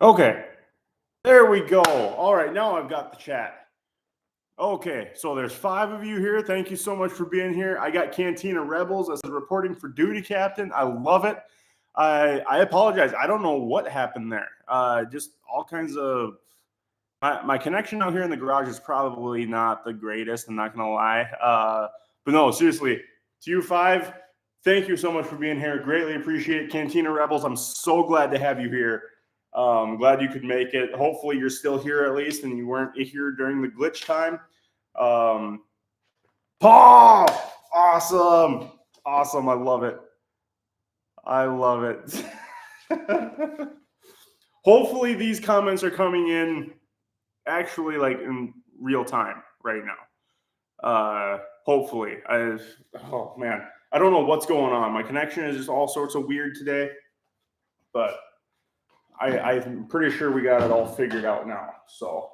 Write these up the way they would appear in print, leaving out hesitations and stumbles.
Okay, there we go. All right, now I've got the chat. Okay, so there's 5 of you here. Thank you so much for being here. I got Cantina Rebels as reporting for duty captain. I love it. I apologize. I don't know what happened there. Just all kinds of my connection out here in the garage is probably not the greatest. I'm not gonna lie. But no, seriously, to you 5, thank you so much for being here. Greatly appreciate it. Cantina Rebels. I'm so glad to have you here. Glad you could make it. Hopefully you're still here at least and you weren't here during the glitch time. Paul, awesome. Awesome. I love it. I love it. Hopefully these comments are coming in actually like in real time right now. Hopefully. Oh man, I don't know what's going on. My connection is just all sorts of weird today, but I'm pretty sure we got it all figured out now. So,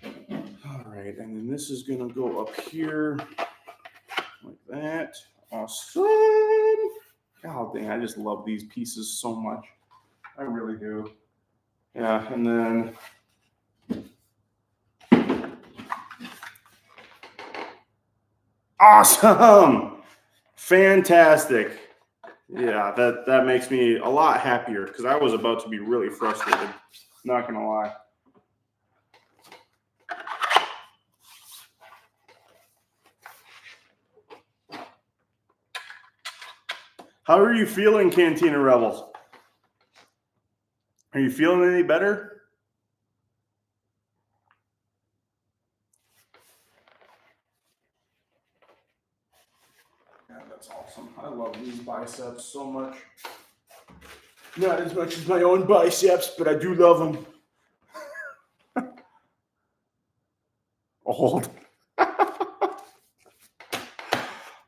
all right, and then this is gonna go up here like that. Awesome. God dang, I just love these pieces so much. I really do. Yeah, and then awesome, fantastic. Yeah, that makes me a lot happier because I was about to be really frustrated. Not gonna lie. How are you feeling, Cantina Rebels? Are you feeling any better? Yeah, that's awesome. I love these biceps so much. Not as much as my own biceps, but I do love them. Old.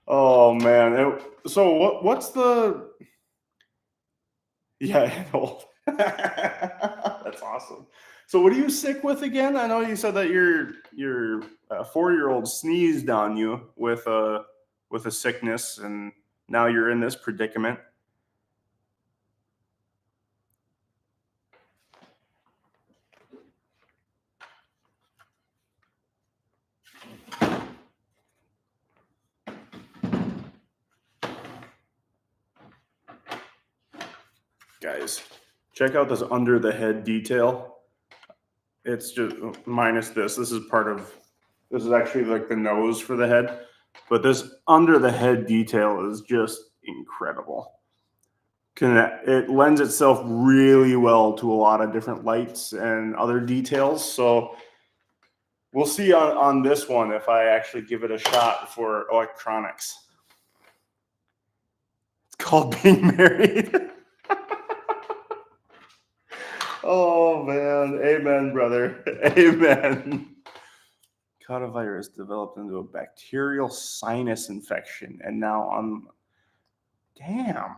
Oh man. So what's the? Yeah, old. That's awesome. So what are you sick with again? I know you said that your 4-year-old sneezed on you with a sickness, and now you're in this predicament. Guys, check out this under the head detail. It's just minus this. This is actually like the nose for the head, but this under the head detail is just incredible. It lends itself really well to a lot of different lights and other details. So we'll see on this one if I actually give it a shot for electronics. It's called being married. Oh man, amen, brother. Amen. Coronavirus developed into a bacterial sinus infection, and now I'm damn.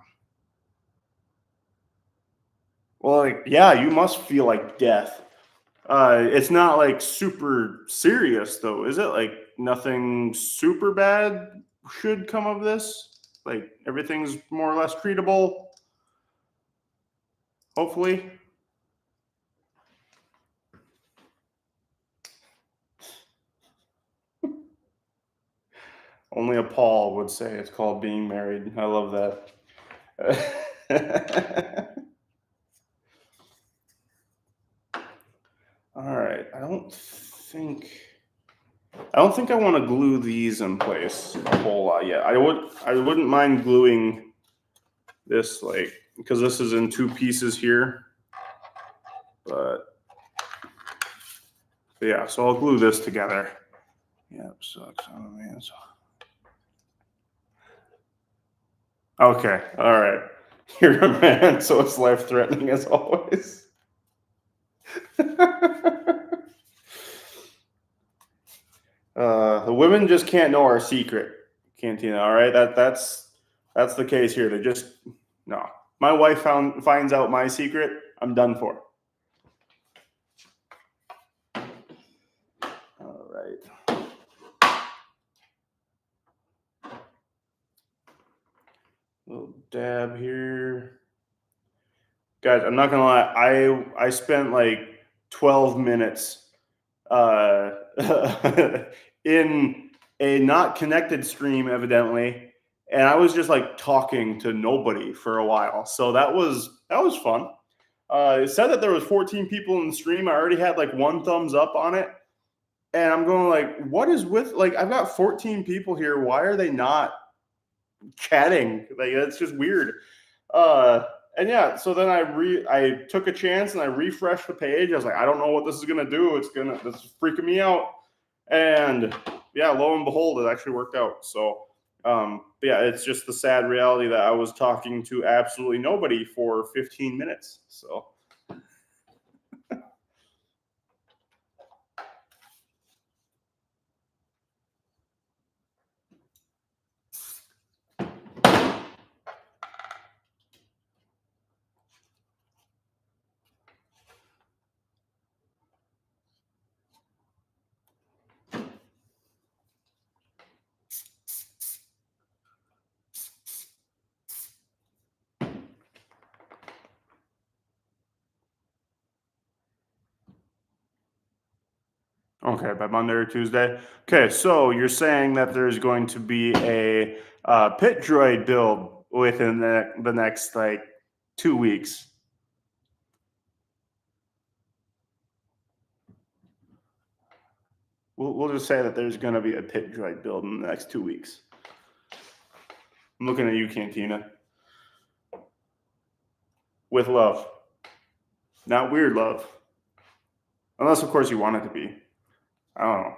Well, like, yeah, you must feel like death. It's not like super serious though, is it? Like nothing super bad should come of this. Like everything's more or less treatable. Hopefully. Only a Paul would say it's called being married. I love that. All right. I don't think I want to glue these in place a whole lot yet. I wouldn't mind gluing this like because this is in 2 pieces here. But yeah, so I'll glue this together. Yep, sucks. Oh man. Okay, all right. You're a man, so it's life threatening as always. The women just can't know our secret, Cantina. All right, that's the case here. They just no. My wife finds out my secret, I'm done for. All right. Little dab here. Guys, I'm not gonna lie. I spent like 12 minutes uh, in a not connected stream, evidently, and I was just like talking to nobody for a while. So that was fun. It said that there was 14 people in the stream. I already had like one thumbs up on it, and I'm going like, what is with like I've got 14 people here. Why are they not chatting? Like it's just weird. Uh, and yeah, so then I took a chance and I refreshed the page. I was like, I don't know what this is gonna do. This is freaking me out. And yeah, lo and behold, it actually worked out. So but yeah, it's just the sad reality that I was talking to absolutely nobody for 15 minutes. So okay, by Monday or Tuesday. Okay, so you're saying that there's going to be a pit droid build within the next like 2 weeks. We'll just say that there's going to be a pit droid build in the next 2 weeks. I'm looking at you, Cantina. With love. Not weird love. Unless, of course, you want it to be. I don't know.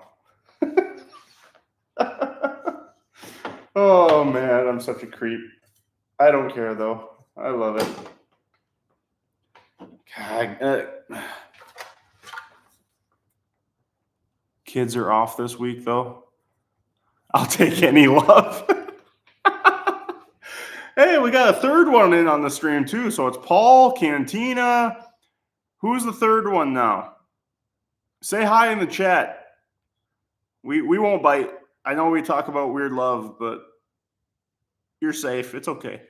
Oh, man, I'm such a creep. I don't care, though. I love it. God, kids are off this week, though. I'll take any love. Hey, we got a third one in on the stream, too. So it's Paul, Cantina. Who's the third one now? Say hi in the chat. We won't bite. I know we talk about weird love, but you're safe. It's okay.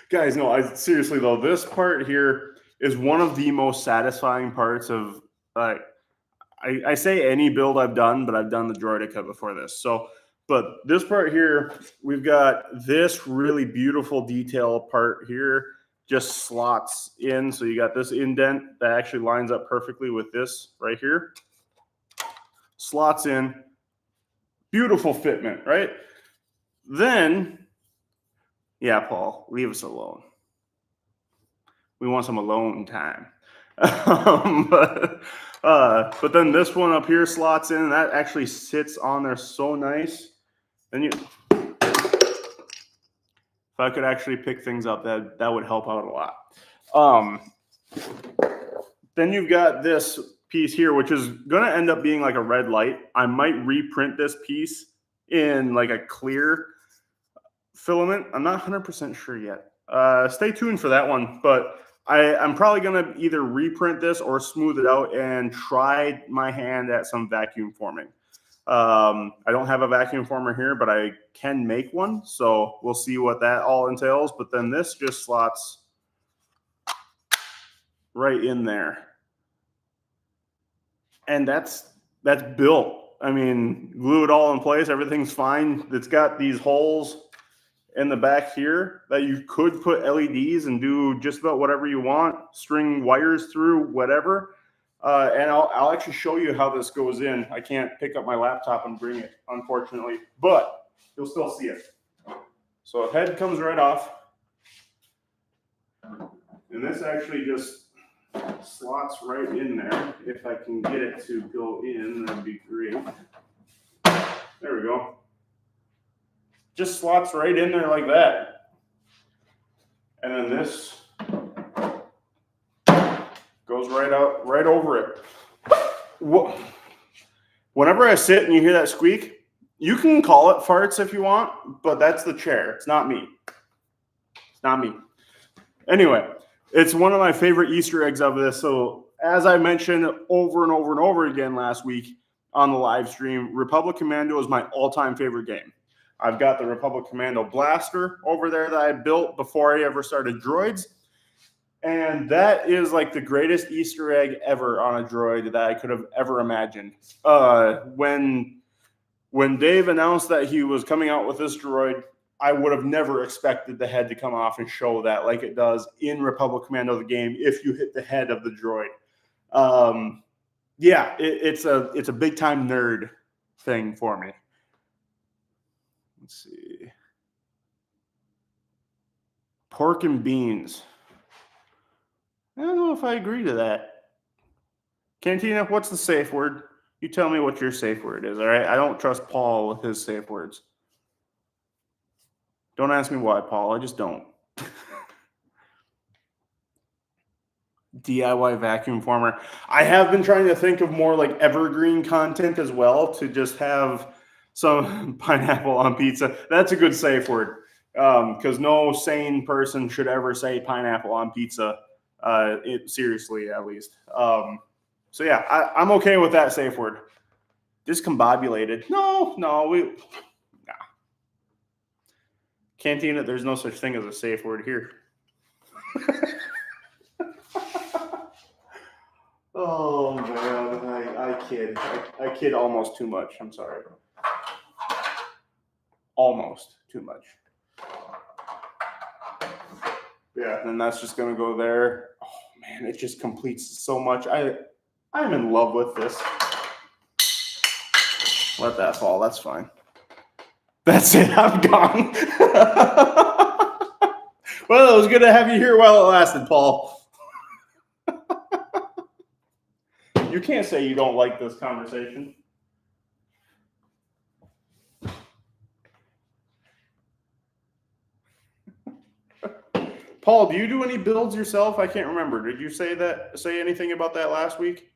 Guys, no, seriously though, this part here is one of the most satisfying parts of I say any build I've done, but I've done the Droideka before this. So, but this part here, we've got this really beautiful detail part here, just slots in. So you got this indent that actually lines up perfectly with this right here. Slots in. Beautiful fitment, right? Then, yeah, Paul, leave us alone. We want some alone time. But then this one up here slots in, and that actually sits on there so nice. Then if I could actually pick things up, that would help out a lot. Then you've got this piece here, which is going to end up being like a red light. I might reprint this piece in like a clear filament. I'm not 100% sure yet. Stay tuned for that one, but I'm probably going to either reprint this or smooth it out and try my hand at some vacuum forming. I don't have a vacuum former here, but I can make one. So we'll see what that all entails. But then this just slots right in there. And that's built. I mean, glue it all in place. Everything's fine. It's got these holes in the back here that you could put LEDs and do just about whatever you want, string wires through, whatever. And I'll actually show you how this goes in. I can't pick up my laptop and bring it, unfortunately, but you'll still see it. So head comes right off. And this actually just slots right in there. If I can get it to go in, that'd be great. There we go. Just slots right in there like that. And then this goes right out, right over it. Whenever I sit and you hear that squeak, you can call it farts if you want, but that's the chair. It's not me. It's not me. Anyway, it's one of my favorite Easter eggs of this. So as I mentioned over and over and over again last week on the live stream, Republic Commando is my all-time favorite game. I've got the Republic Commando blaster over there that I built before I ever started droids. And that is like the greatest Easter egg ever on a droid that I could have ever imagined. When Dave announced that he was coming out with this droid, I would have never expected the head to come off and show that like it does in Republic Commando the game if you hit the head of the droid. It's a big time nerd thing for me. Let's see. Pork and beans. I don't know if I agree to that. Cantina, what's the safe word? You tell me what your safe word is, all right? I don't trust Paul with his safe words. Don't ask me why, Paul. I just don't. DIY vacuum former. I have been trying to think of more like evergreen content as well to just have some pineapple on pizza. That's a good safe word because no sane person should ever say pineapple on pizza. Seriously, at least. So yeah, I'm okay with that safe word. Discombobulated. No. Cantina, there's no such thing as a safe word here. Oh man, I kid. I kid almost too much. I'm sorry. Almost too much. Yeah, and that's just gonna go there. Oh man, it just completes so much. I'm in love with this. Let that fall. That's fine. That's it. I'm gone. Well, it was good to have you here while it lasted, Paul. You can't say you don't like this conversation. Paul, do you do any builds yourself? I can't remember. Did you say anything about that last week?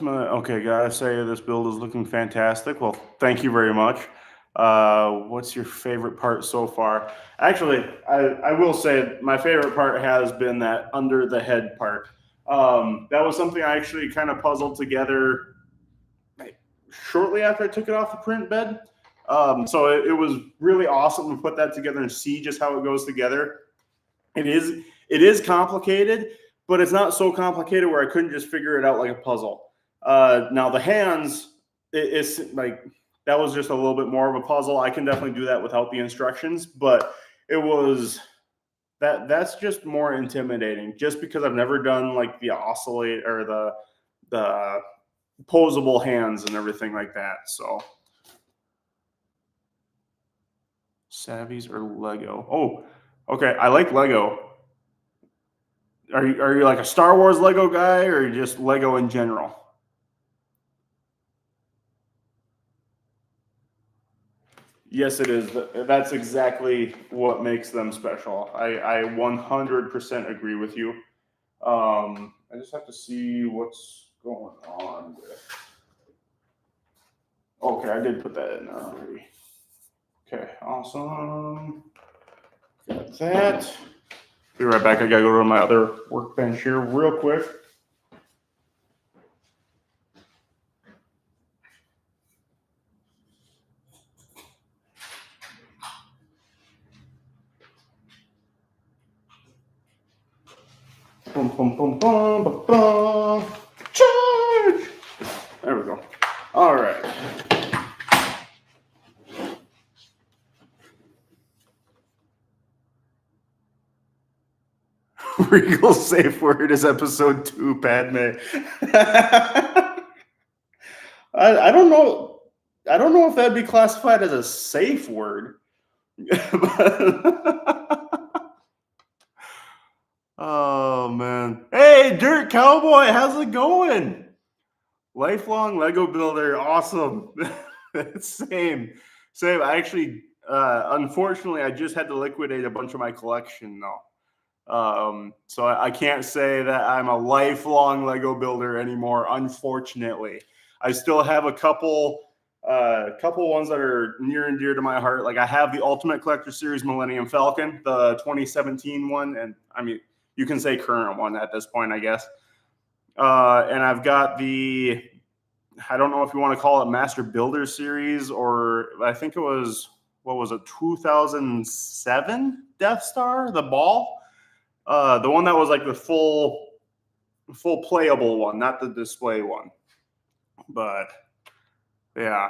Okay, gotta say this build is looking fantastic. Well, thank you very much. What's your favorite part so far? Actually, I will say my favorite part has been that under the head part. That was something I actually kind of puzzled together shortly after I took it off the print bed. So it was really awesome to put that together and see just how it goes together. It is complicated, but it's not so complicated where I couldn't just figure it out like a puzzle. Now the hands, it's like that was just a little bit more of a puzzle. I can definitely do that without the instructions, but it was that's just more intimidating just because I've never done like the oscillate or the posable hands and everything like that. So Savvies or Lego? Oh, okay. I like Lego. Are you like a Star Wars Lego guy or just Lego in general? Yes, it is. That's exactly what makes them special. I 100% agree with you. I just have to see what's going on with. Okay, I did put that in there already. Okay, awesome. Got that. Be right back. I gotta go to my other workbench here real quick. Boom, boom, boom, boom, boom, boom. Charge! There we go. All right. Regal safe word is episode 2, Padme. I don't know. I don't know if that'd be classified as a safe word. Oh man. Hey, Dirt Cowboy, how's it going? Lifelong Lego builder, awesome. Same. I actually, unfortunately, I just had to liquidate a bunch of my collection though. So I can't say that I'm a lifelong Lego builder anymore, unfortunately. I still have a couple A couple ones that are near and dear to my heart. Like I have the Ultimate Collector Series Millennium Falcon, the 2017 one, and I mean you can say current one at this point, I guess. And I've got the, I don't know if you want to call it Master Builder Series, or I think it was, what was it, 2007 Death Star, the ball, the one that was like the full playable one, not the display one. But yeah,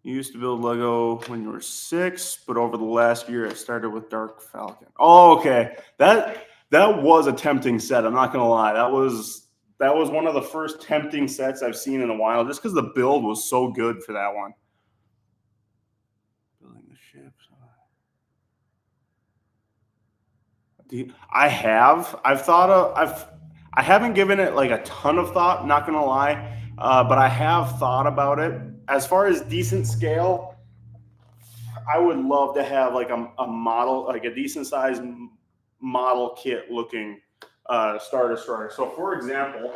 you used to build Lego when you were 6, but over the last year I started with Dark Falcon. Oh, okay. That was a tempting set. I'm not gonna lie. That was one of the first tempting sets I've seen in a while, just because the build was so good for that one. Building the ships. I haven't given it like a ton of thought, not gonna lie, but I have thought about it. As far as decent scale, I would love to have like a model, like a decent sized model kit looking Star Destroyer. So for example,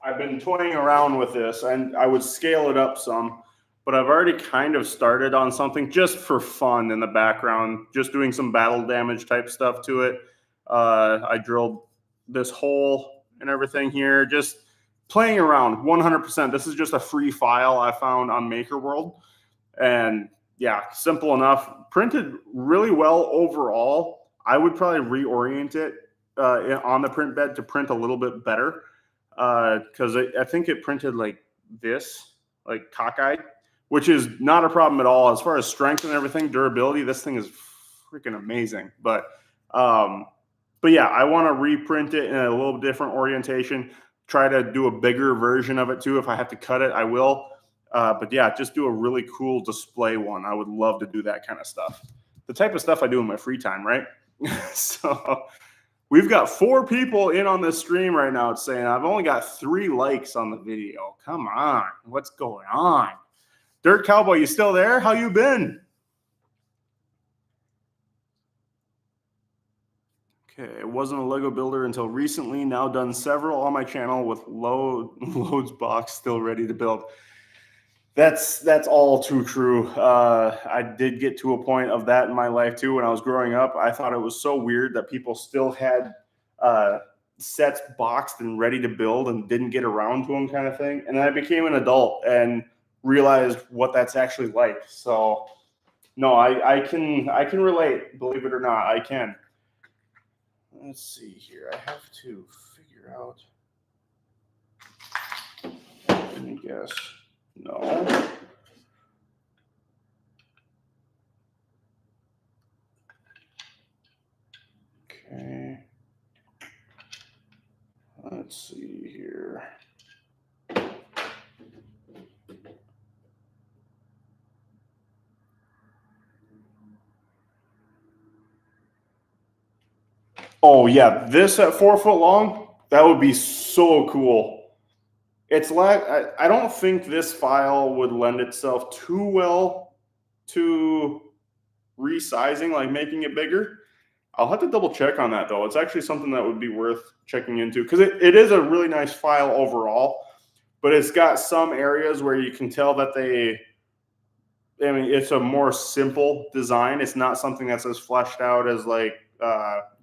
I've been toying around with this and I would scale it up some, but I've already kind of started on something just for fun in the background, just doing some battle damage type stuff to it. I drilled this hole and everything here, just playing around 100%. This is just a free file I found on Maker World. And yeah, simple enough. Printed really well overall. I would probably reorient it on the print bed to print a little bit better, because I think it printed like this, like cockeyed, which is not a problem at all. As far as strength and everything, durability, this thing is freaking amazing. But yeah, I want to reprint it in a little different orientation. Try to do a bigger version of it too. If I have to cut it, I will. But yeah, just do a really cool display one. I would love to do that kind of stuff. The type of stuff I do in my free time, right? So we've got 4 people in on this stream right now. It's saying I've only got 3 likes on the video. Come on, what's going on? Dirt Cowboy, you still there? How you been? Okay, it wasn't a Lego builder until recently. Now done several on my channel with loads box still ready to build. That's all too true. I did get to a point of that in my life too. When I was growing up, I thought it was so weird that people still had sets boxed and ready to build and didn't get around to them, kind of thing. And then I became an adult and realized what that's actually like. So no, I can relate. Believe it or not, I can. Let's see here. I have to figure out. Let me guess. No. Okay. Let's see here. Oh yeah, this at 4 foot long, that would be so cool. It's like I don't think this file would lend itself too well to resizing, like making it bigger. I'll have to double check on that though. It's actually something that would be worth checking into, because it is a really nice file overall, but it's got some areas where you can tell that I mean, it's a more simple design. It's not something that's as fleshed out as like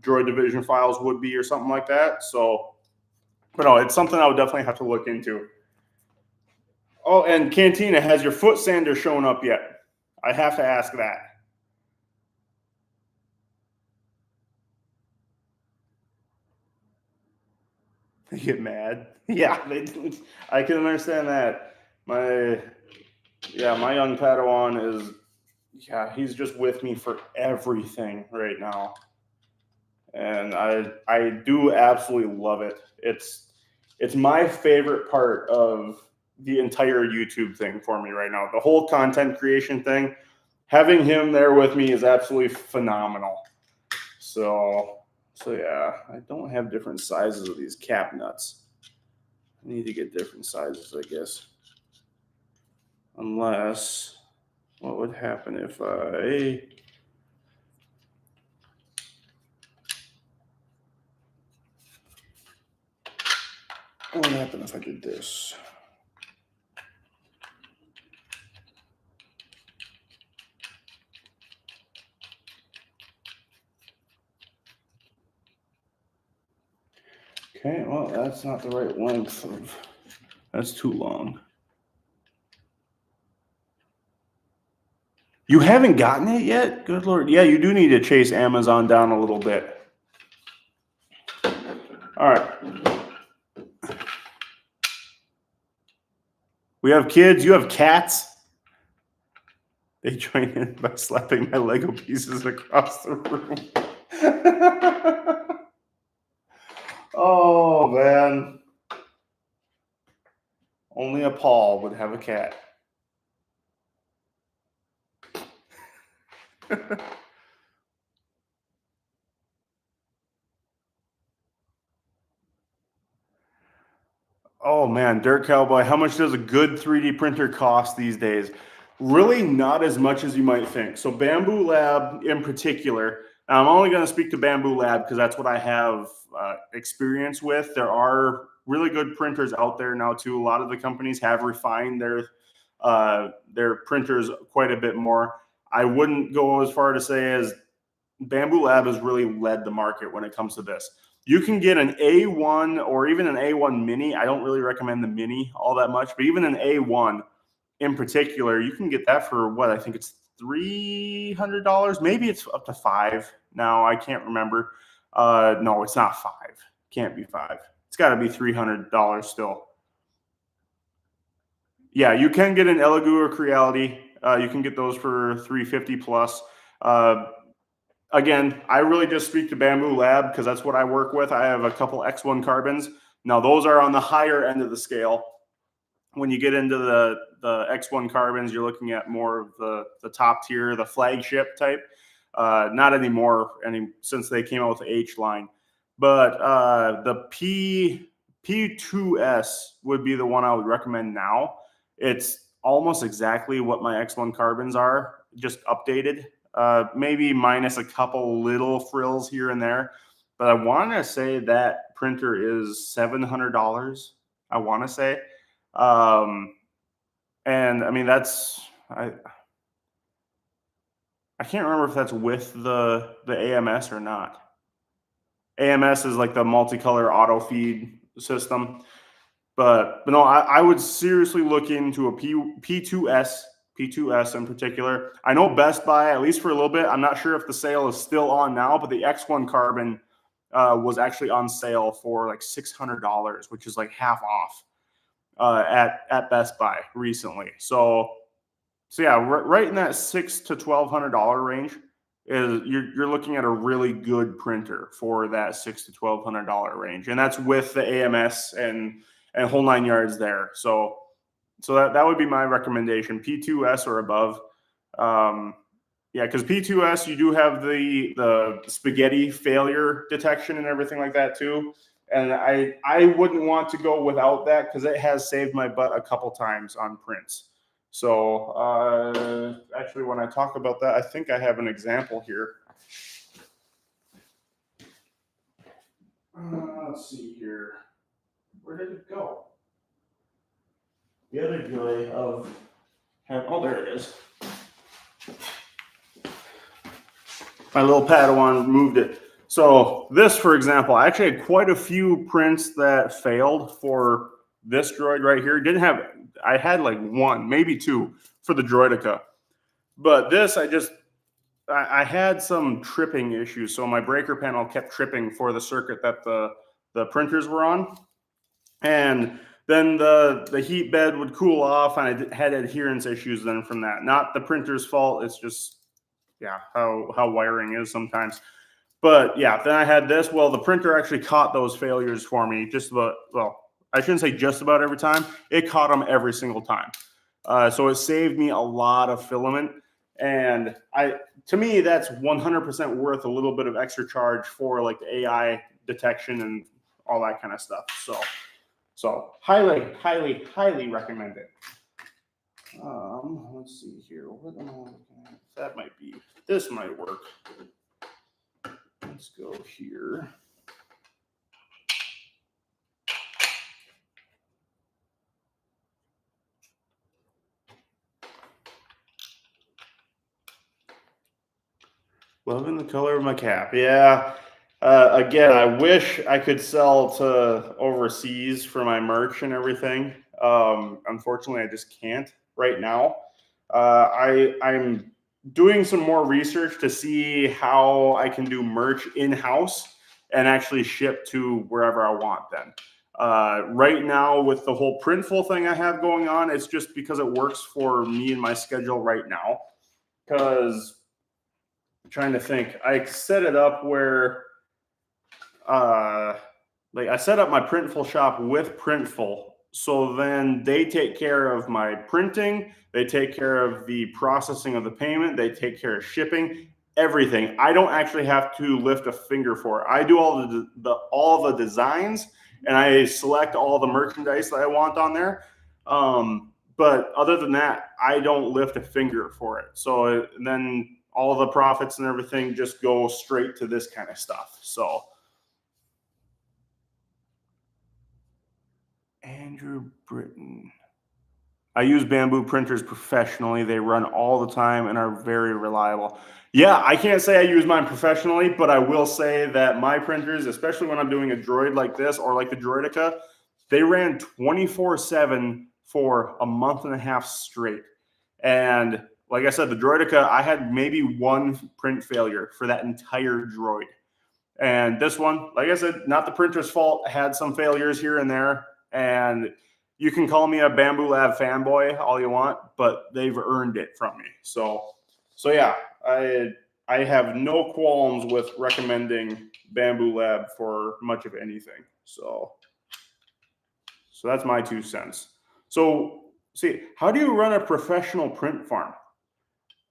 Droid Division files would be or something like that. So, but no, it's something I would definitely have to look into. Oh, and Cantina, has your foot sander shown up yet? I have to ask that. They get mad. Yeah, I can understand that. My young Padawan is, he's just with me for everything right now. And I do absolutely love it. It's my favorite part of the entire YouTube thing for me right now. The whole content creation thing, having him there with me is absolutely phenomenal. So yeah, I don't have different sizes of these cap nuts. I need to get different sizes, I guess. Unless, what would happen if I... What would happen if I did this? Okay, well, that's not the right length of, that's too long. You haven't gotten it yet? Good Lord. Yeah, you do need to chase Amazon down a little bit. All right. We have kids. You have cats. They join in by slapping my Lego pieces across the room. Oh, man. Only a Paul would have a cat. Oh man, Dirt Cowboy, how much does a good 3D printer cost these days? Really not as much as you might think. So Bamboo Lab in particular, I'm only going to speak to Bamboo Lab because that's what I have experience with. There are really good printers out there now too. A lot of the companies have refined their printers quite a bit more. I wouldn't go as far to say as Bamboo Lab has really led the market when it comes to this. You can get an A1 or even an A1 mini. I don't really recommend the mini all that much, but even an A1 in particular, you can get that for what I think it's $300. Maybe it's up to $5 now. I can't remember. No, it's not $5. Can't be $5. It's got to be $300 still. Yeah, you can get an Elegoo or Creality. You can get those for $350 plus. Again, I really just speak to Bamboo Lab because that's what I work with. I have a couple X1 carbons. Now those are on the higher end of the scale. When you get into the X1 carbons, you're looking at more of the top tier, the flagship type. Not anymore, since they came out with the H line. But the P2S would be the one I would recommend now. It's almost exactly what my X1 carbons are, just updated. Maybe minus a couple little frills here and there. But I want to say that printer is $700, I want to say. And I mean, I can't remember if that's with the AMS or not. AMS is like the multicolor auto feed system. But no, I would seriously look into a P2S in particular. I know Best Buy, at least for a little bit, I'm not sure if the sale is still on now, but the X1 Carbon was actually on sale for like $600, which is like half off at Best Buy recently. So yeah, right in that $600 to $1,200 range is you're looking at a really good printer for that $600 to $1,200 range, and that's with the AMS and whole 9 yards there. So that would be my recommendation, P2S or above. Yeah, because P2S, you do have the spaghetti failure detection and everything like that too. And I wouldn't want to go without that because it has saved my butt a couple times on prints. So actually, when I talk about that, I think I have an example here. Let's see here. Where did it go? The other joy of oh, there it is. My little Padawan moved it. So this, for example, I actually had quite a few prints that failed for this droid right here. I had like one, maybe two for the Droidica. But this, I had some tripping issues. So my breaker panel kept tripping for the circuit that the printers were on. And then the heat bed would cool off, and I had adherence issues then from that. Not the printer's fault. It's just, yeah, how wiring is sometimes. But yeah, then I had this. Well, the printer actually caught those failures for me just about, well, I shouldn't say just about every time. It caught them every single time. So it saved me a lot of filament. And to me, that's 100% worth a little bit of extra charge for like the AI detection and all that kind of stuff. So highly, highly, highly recommend it. Let's see here. What am I looking at? That might be, this might work. Let's go here. Loving the color of my cap. Yeah. Again, I wish I could sell to overseas for my merch and everything. Unfortunately, I just can't right now. I'm doing some more research to see how I can do merch in-house and actually ship to wherever I want then. Right now, with the whole Printful thing I have going on, it's just because it works for me and my schedule right now. Because I'm trying to think, I set it up where like I set up my Printful shop with Printful. So then they take care of my printing, they take care of the processing of the payment, they take care of shipping, everything. I don't actually have to lift a finger for it. I do all the designs and I select all the merchandise that I want on there. But other than that, I don't lift a finger for it. So then all the profits and everything just go straight to this kind of stuff. So Andrew Britton. I use Bamboo printers professionally. They run all the time and are very reliable. Yeah, I can't say I use mine professionally, but I will say that my printers, especially when I'm doing a droid like this or like the Droidica, they ran 24/7 for a month and a half straight. And like I said, the Droidica, I had maybe one print failure for that entire droid. And this one, like I said, not the printer's fault. I had some failures here and there. And you can call me a Bamboo Lab fanboy all you want, but they've earned it from me. So yeah, I have no qualms with recommending Bamboo Lab for much of anything. So that's my 2 cents. So see, how do you run a professional print farm?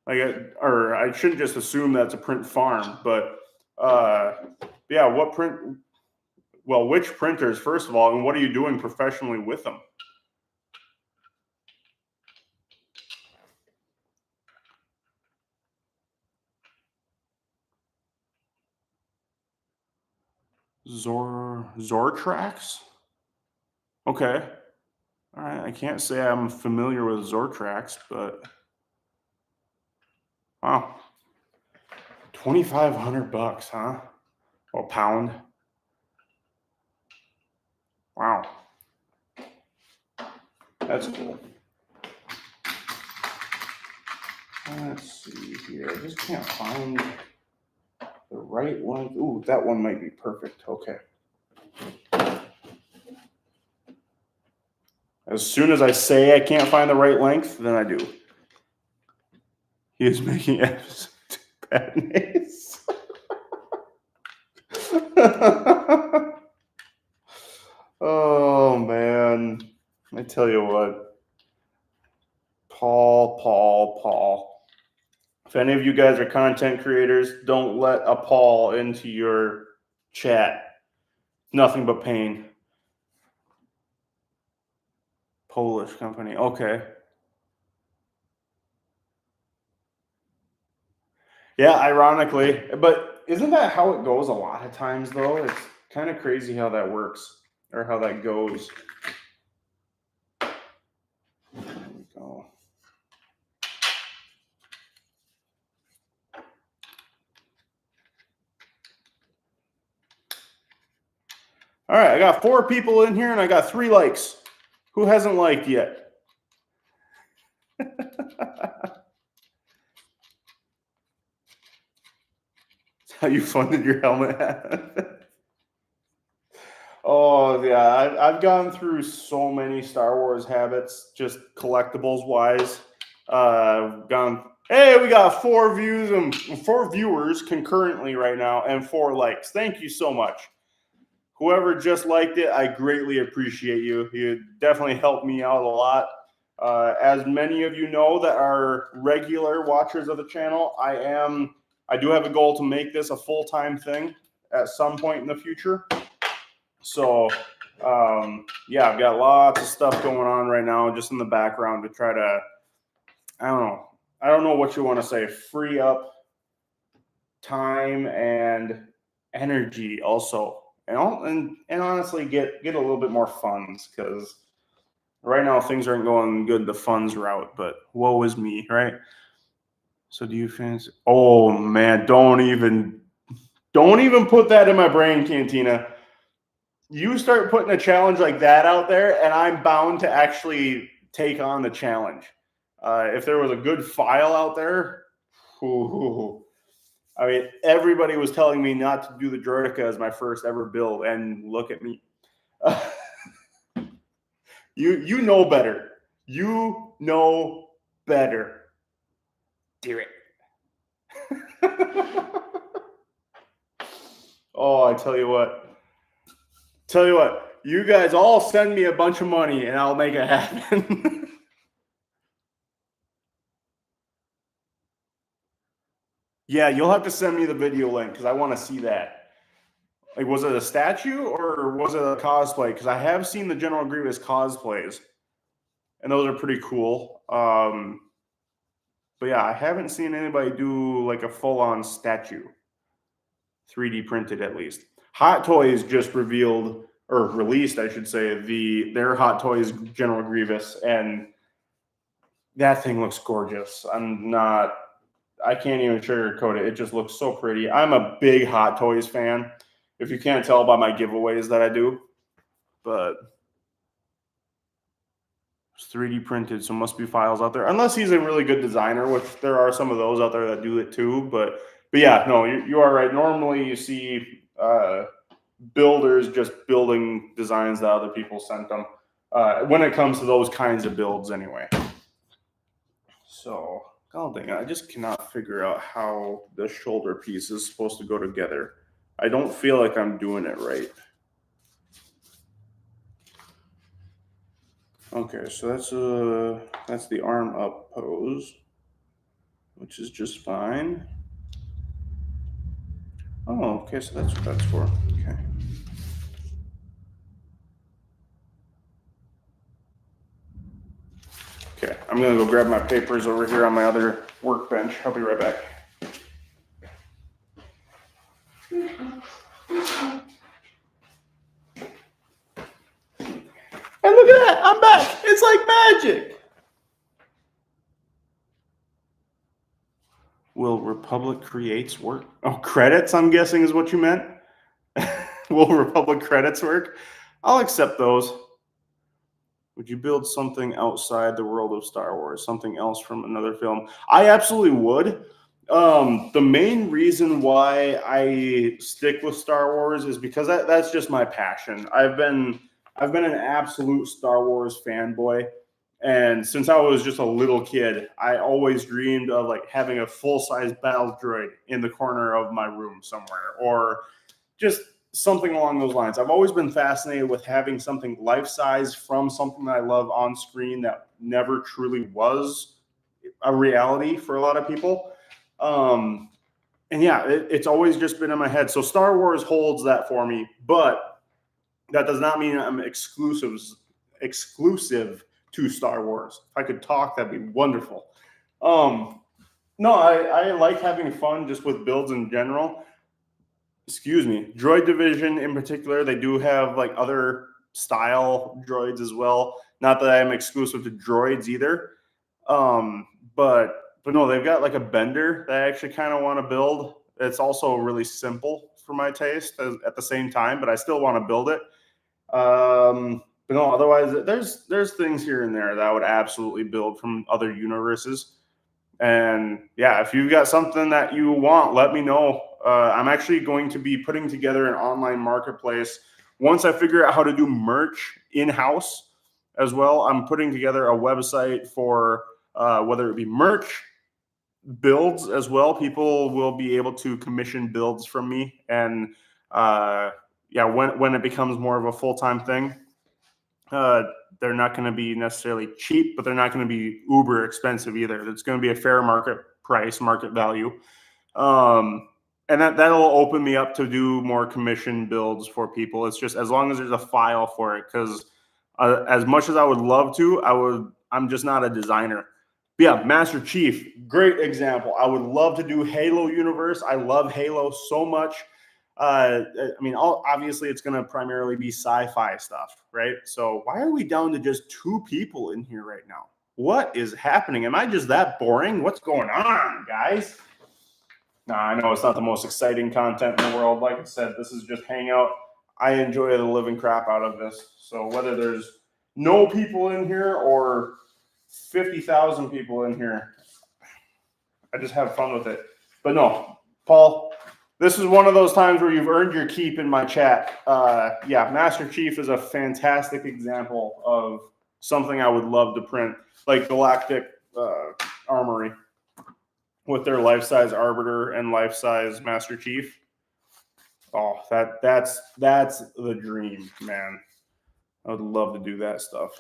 Or I shouldn't just assume that's a print farm, but yeah, which printers, first of all, and what are you doing professionally with them? Zortrax? Okay. All right. I can't say I'm familiar with Zortrax, but wow. $2,500, huh? A pound. Wow. That's cool. Let's see here. I just can't find the right one. Ooh, that one might be perfect. Okay. As soon as I say I can't find the right length, then I do. He is making episode badass. Oh man. I tell you what. Paul. If any of you guys are content creators, don't let a Paul into your chat. Nothing but pain. Polish company. Okay. Yeah, ironically. But isn't that how it goes a lot of times, though? It's kind of crazy how that works or how that goes. There we go. All right, I got 4 people in here and I got 3 likes. Who hasn't liked yet? How you funded your helmet hat? Oh yeah, I've gone through so many Star Wars habits, just collectibles wise. Hey, we got 4 views and 4 viewers concurrently right now, and 4 likes. Thank you so much. Whoever just liked it, I greatly appreciate you. You definitely helped me out a lot. As many of you know that are regular watchers of the channel, I do have a goal to make this a full-time thing at some point in the future. So, yeah, I've got lots of stuff going on right now just in the background to try to, I don't know what you want to say, free up time and energy also. And honestly, get a little bit more funds, because right now things aren't going good the funds route, but woe is me, right? So do you fancy? Oh man, don't even Don't even put that in my brain, Cantina. You start putting a challenge like that out there, and I'm bound to actually take on the challenge. If there was a good file out there, ooh, I mean, everybody was telling me not to do the Droideka as my first ever build, and look at me. You know better. You know better. Do it. Oh, I tell you what. You guys all send me a bunch of money and I'll make it happen. Yeah, you'll have to send me the video link because I want to see that. Like, was it a statue or was it a cosplay? Because I have seen the General Grievous cosplays, and those are pretty cool. But yeah, I haven't seen anybody do like a full-on statue, 3D printed at least. Hot Toys just revealed, or released, I should say, their Hot Toys General Grievous, and that thing looks gorgeous. I can't even sugarcoat it. It just looks so pretty. I'm a big Hot Toys fan, if you can't tell by my giveaways that I do. But it's 3D printed, so must be files out there. Unless he's a really good designer, which there are some of those out there that do it too. But yeah, no, you are right. Normally you see builders just building designs that other people sent them. When it comes to those kinds of builds anyway. So, God dang it, I just cannot figure out how the shoulder piece is supposed to go together. I don't feel like I'm doing it right. Okay, so that's the arm up pose, which is just fine. Oh, okay, so that's what that's for. Okay. Okay, I'm gonna go grab my papers over here on my other workbench. I'll be right back. And look at that, I'm back. It's like magic. Will Republic Creates work? Oh, credits, I'm guessing is what you meant. Will Republic credits work? I'll accept those. Would you build something outside the world of Star Wars? Something else from another film? I absolutely would. The main reason why I stick with Star Wars is because that's just my passion. I've been an absolute Star Wars fanboy, and since I was just a little kid, I always dreamed of like having a full-size battle droid in the corner of my room somewhere, or just something along those lines. I've always been fascinated with having something life-size from something that I love on screen that never truly was a reality for a lot of people. And yeah, it's always just been in my head. So Star Wars holds that for me, but that does not mean I'm exclusive to Star Wars. If I could talk, that'd be wonderful. No, I like having fun just with builds in general. Excuse me. Droid Division in particular, they do have like other style droids as well. Not that I'm exclusive to droids either. But no, they've got like a bender that I actually kind of want to build. It's also really simple for my taste at the same time, but I still want to build it. But no, otherwise there's things here and there that I would absolutely build from other universes. And yeah, if you've got something that you want, let me know. I'm actually going to be putting together an online marketplace once I figure out how to do merch in-house as well. I'm putting together a website for whether it be merch, builds as well. People will be able to commission builds from me, and yeah, when it becomes more of a full-time thing, they're not going to be necessarily cheap, but they're not going to be uber expensive either. It's going to be a fair market price, market value, and that'll open me up to do more commission builds for people. It's just as long as there's a file for it, because as much as I would love to, I'm just not a designer. But yeah, Master Chief, great example. I would love to do Halo universe. I love Halo so much. I mean, obviously it's going to primarily be sci-fi stuff, right? So why are we down to just 2 people in here right now? What is happening? Am I just that boring? What's going on, guys? Nah, I know it's not the most exciting content in the world. Like I said, this is just hangout. I enjoy the living crap out of this. So whether there's no people in here or 50,000 people in here, I just have fun with it. But no, Paul, this is one of those times where you've earned your keep in my chat. Yeah, Master Chief is a fantastic example of something I would love to print, like Galactic Armory with their life-size Arbiter and life-size Master Chief. Oh, that's the dream, man. I would love to do that stuff.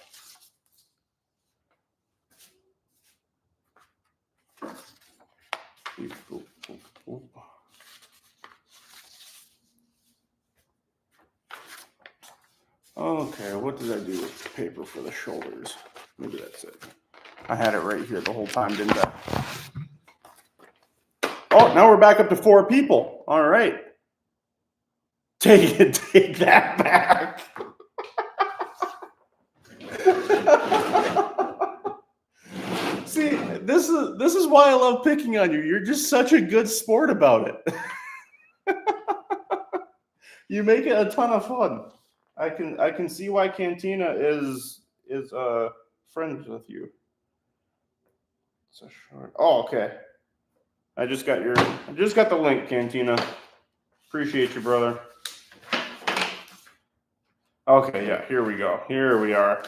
Okay, what did I do with the paper for the shoulders? Maybe that's it. I had it right here the whole time, didn't I? Oh, now we're back up to 4 people. All right. Take that back. See, this is why I love picking on you. You're just such a good sport about it. You make it a ton of fun. I can see why Cantina is friends with you. It's a short. Oh, okay. I just got the link, Cantina. Appreciate you, brother. Okay, yeah, here we go. Here we are.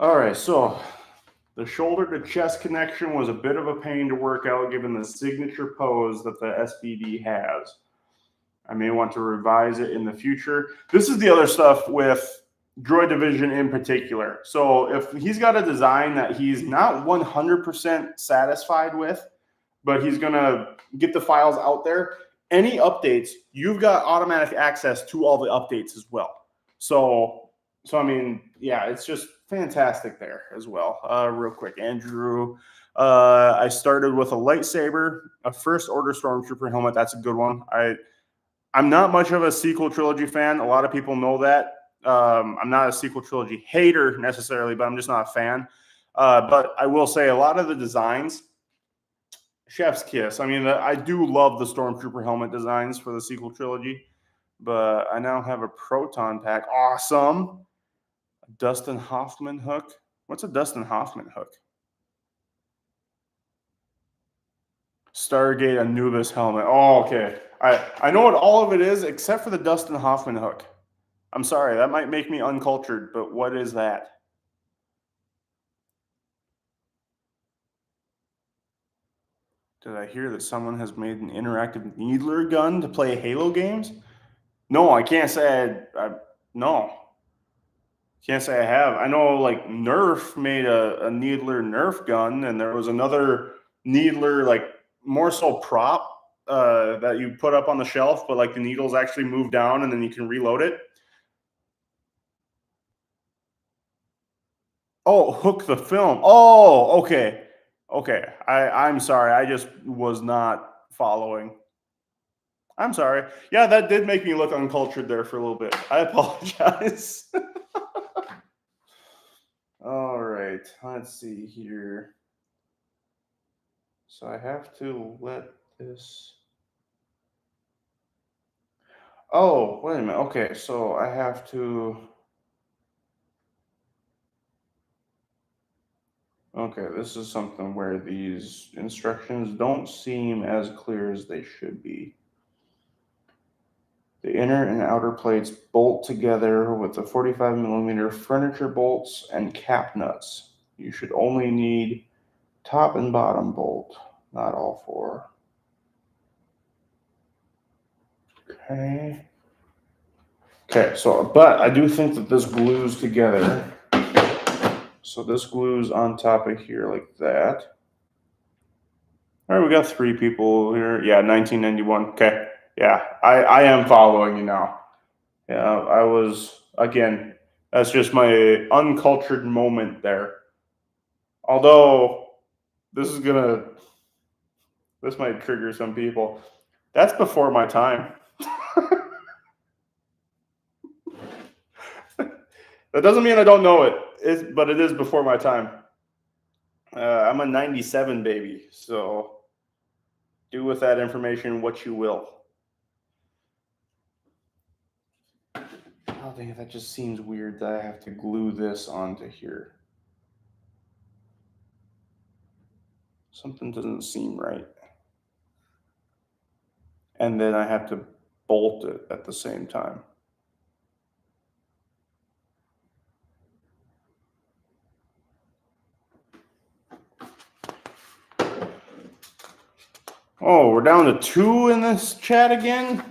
All right, so the shoulder to chest connection was a bit of a pain to work out given the signature pose that the SBD has. I may want to revise it in the future. This is the other stuff with Droid Division in particular. So if he's got a design that he's not 100% satisfied with, but he's going to get the files out there, any updates, you've got automatic access to all the updates as well. So I mean, yeah, it's just fantastic there as well. Real quick, Andrew, I started with a lightsaber, a first order stormtrooper helmet. That's a good one. I'm not much of a sequel trilogy fan. A lot of people know that. I'm not a sequel trilogy hater necessarily, but I'm just not a fan. But I will say a lot of the designs, chef's kiss. I mean, I do love the Stormtrooper helmet designs for the sequel trilogy, but I now have a Proton Pack. Awesome. A Dustin Hoffman hook. What's a Dustin Hoffman hook? Stargate Anubis helmet. Oh, okay. I know what all of it is except for the Dustin Hoffman hook. I'm sorry, that might make me uncultured, but what is that? Did I hear that someone has made an interactive needler gun to play Halo games? No, I can't say no. Can't say I have. I know like Nerf made a needler Nerf gun, and there was another needler, like more so prop that you put up on the shelf, but like the needles actually move down and then you can reload it. Oh, Hook the film. Oh, okay. Okay. I'm sorry. I just was not following. I'm sorry. Yeah, that did make me look uncultured there for a little bit. I apologize. All right. Let's see here. So I have to let this. Oh, wait a minute. Okay. So I have to. Okay, this is something where these instructions don't seem as clear as they should be. The inner and outer plates bolt together with the 45 millimeter furniture bolts and cap nuts. You should only need top and bottom bolt, not all 4. Okay. Okay, so, but I do think that this glues together. So this glues on top of here like that. All right, we got 3 people here. Yeah, 1991. Okay. Yeah, I am following you now. Yeah, I was, again, that's just my uncultured moment there. Although this might trigger some people. That's before my time. That doesn't mean I don't know it, but it is before my time. I'm a 97 baby, so Do with that information what you will. Oh, dang, that just seems weird that I have to glue this onto here. Something doesn't seem right. And then I have to bolt it at the same time. Oh, we're down to 2 in this chat again?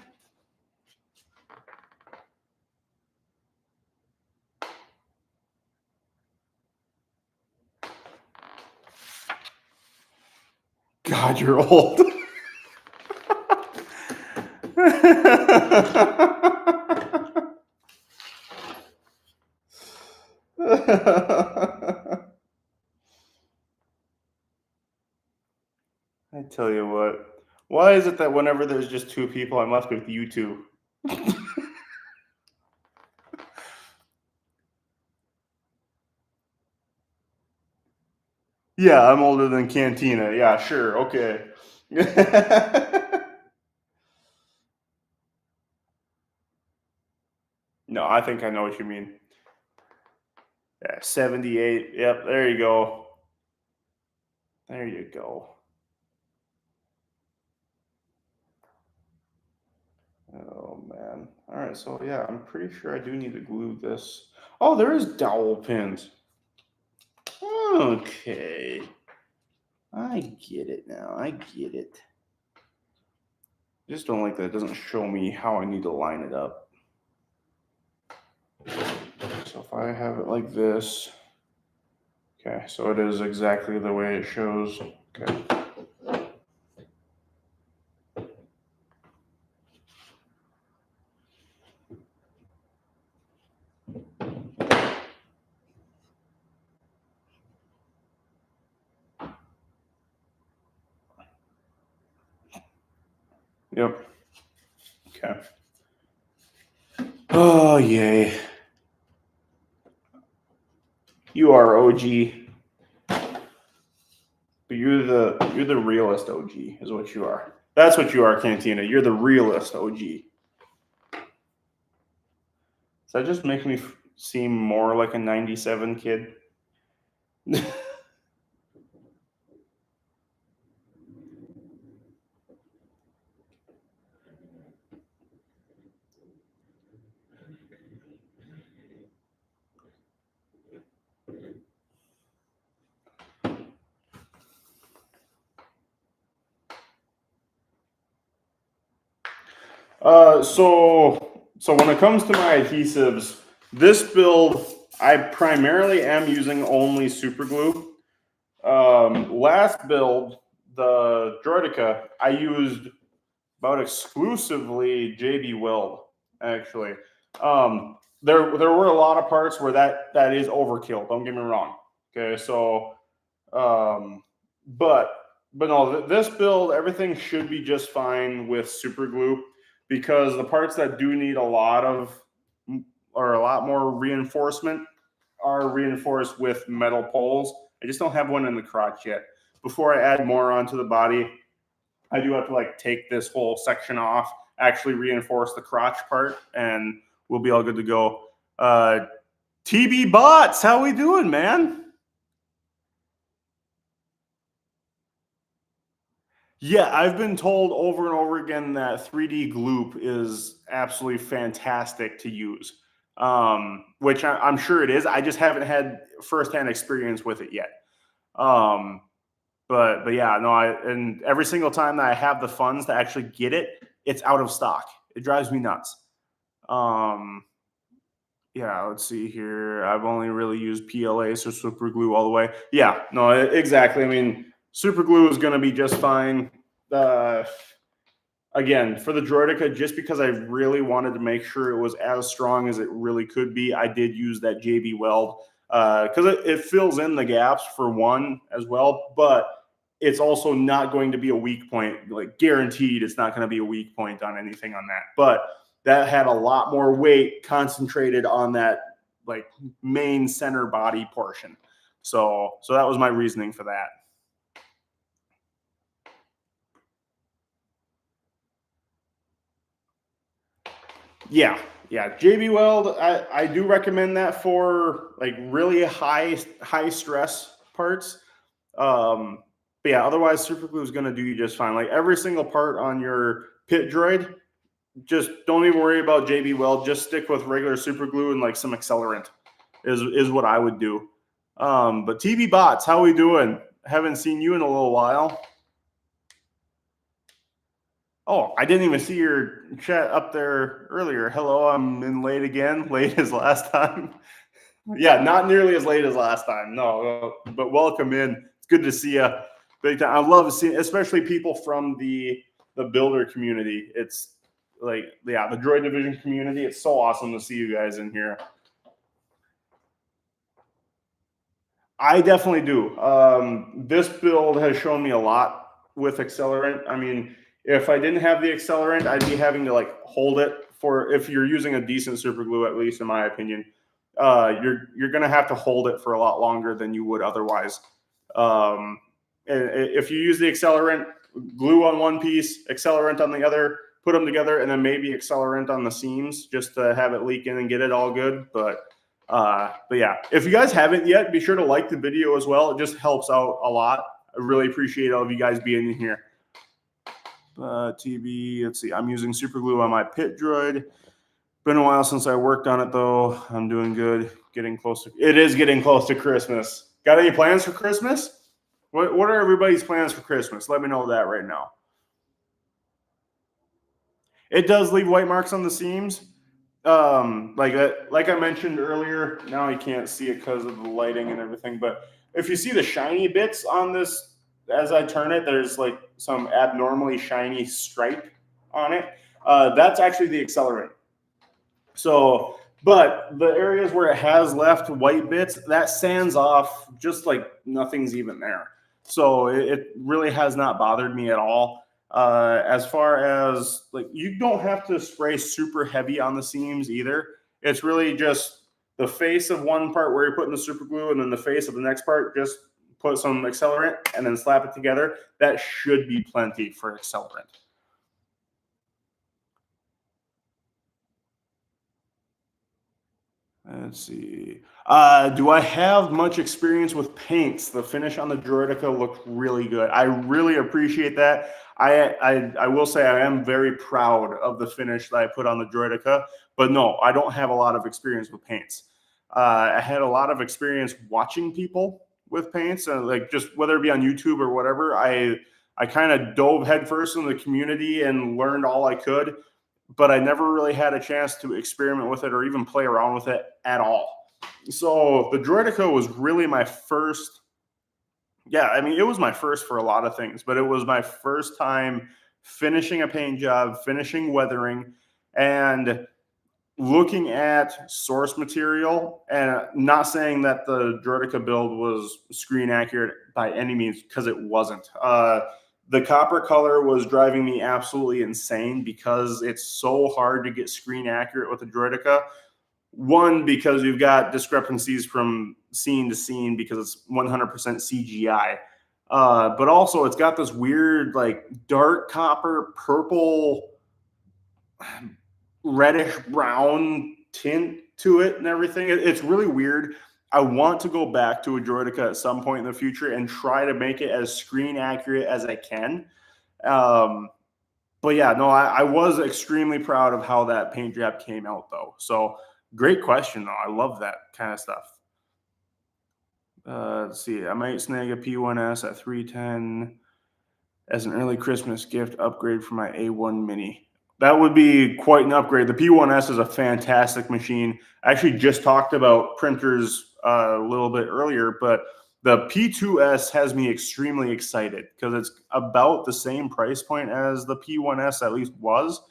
God, you're old. I tell you what. Why is it that whenever there's just 2 people, I must be with you two? Yeah, I'm older than Cantina. Yeah, sure. Okay. No, I think I know what you mean. Yeah, 78. Yep, there you go. There you go. Oh, man. All right, so yeah, I'm pretty sure I do need to glue this. Oh, there is dowel pins. Okay. I get it now. I get it. Just don't like that it doesn't show me how I need to line it up. So if I have it like this, okay, so it is exactly the way it shows. Okay. Yep. Okay. Oh, yay. You are OG. But you're the realist OG is what you are. That's what you are, Cantina. You're the realist OG. Does that just make me seem more like a 97 kid? So when it comes to my adhesives, this build I primarily am using only super glue. Last build, the Droidica, I used about exclusively JB Weld. Actually, there were a lot of parts where that is overkill. Don't get me wrong. Okay, so but no, this build, everything should be just fine with super glue because the parts that do need a lot of or a lot more reinforcement are reinforced with metal poles. I just don't have one in the crotch yet. Before I add more onto the body, I do have to like take this whole section off, actually reinforce the crotch part, and we'll be all good to go. TB Bots, how we doing, man? Yeah, I've been told over and over again that 3D Gloop is absolutely fantastic to use, which I'm sure it is. I just haven't had firsthand experience with it yet. But yeah, no, and every single time that I have the funds to actually get it, it's out of stock. It drives me nuts. Yeah, let's see here. I've only really used PLA, so super glue all the way. Yeah, no, exactly. I mean, super glue is going to be just fine. Again, for the Droidica, just because I really wanted to make sure it was as strong as it really could be, I did use that JB Weld because it fills in the gaps for one as well, but it's also not going to be a weak point. Like guaranteed, it's not going to be a weak point on anything on that. But that had a lot more weight concentrated on that like main center body portion. So that was my reasoning for that. Yeah, yeah. JB Weld, I do recommend that for like really high stress parts. But yeah, otherwise super glue is going to do you just fine. Like every single part on your pit droid, just don't even worry about JB Weld. Just stick with regular super glue and like some accelerant is what I would do. But TV Bots, how we doing? Haven't seen you in a little while. Oh, I didn't even see your chat up there earlier. Hello, I'm in late again, late as last time. Yeah, not nearly as late as last time. No, but welcome in. It's good to see you. Big time. I love seeing, especially people from the builder community. It's like, yeah, the Droid Division community. It's so awesome to see you guys in here. I definitely do. This build has shown me a lot with accelerant. I mean, if I didn't have the accelerant, I'd be having to like hold it for, if you're using a decent super glue, at least in my opinion, you're gonna have to hold it for a lot longer than you would otherwise. If you use the accelerant, glue on one piece, accelerant on the other, put them together, and then maybe accelerant on the seams just to have it leak in and get it all good. But yeah, if you guys haven't yet, be sure to like the video as well. It just helps out a lot. I really appreciate all of you guys being in here. TV, let's see. I'm using super glue on my pit droid. Been a while since I worked on it though. I'm doing good. Getting close to, it is getting close to Christmas. Got any plans for Christmas? What are everybody's plans for Christmas? Let me know that right now. It does leave white marks on the seams. Like I mentioned earlier, now you can't see it because of the lighting and everything, but if you see the shiny bits on this as I turn it, there's like some abnormally shiny stripe on it. That's actually the accelerant. So, but the areas where it has left white bits, that sands off just like nothing's even there. So it really has not bothered me at all. As far as like, you don't have to spray super heavy on the seams either. It's really just the face of one part where you're putting the super glue, and then the face of the next part, just put some accelerant and then slap it together. That should be plenty for accelerant. Let's see. Do I have much experience with paints? The finish on the Droidica looked really good. I really appreciate that. I will say I am very proud of the finish that I put on the Droidica, but no, I don't have a lot of experience with paints. I had a lot of experience watching people with paints, and like just whether it be on YouTube or whatever. I kind of dove headfirst in the community and learned all I could, but I never really had a chance to experiment with it or even play around with it at all. So the Droidica was really my first. Yeah, I mean, it was my first for a lot of things, but it was my first time finishing a paint job, finishing weathering, and looking at source material. And not saying that the Droidica build was screen accurate by any means, because it wasn't. The copper color was driving me absolutely insane because it's so hard to get screen accurate with the Droidica. One, because you've got discrepancies from scene to scene because it's 100% CGI. But also, it's got this weird, like, dark copper, purple, reddish brown tint to it and everything. It's really weird. I want to go back to a Droidica at some point in the future and try to make it as screen accurate as I can. But yeah, no, I was extremely proud of how that paint job came out, though. So great question, though. I love that kind of stuff. Let's see. I might snag a P1S at 310 as an early Christmas gift upgrade for my A1 Mini. That would be quite an upgrade. The P1S is a fantastic machine. I actually just talked about printers a little bit earlier, but the P2S has me extremely excited because it's about the same price point as the P1S, at least was.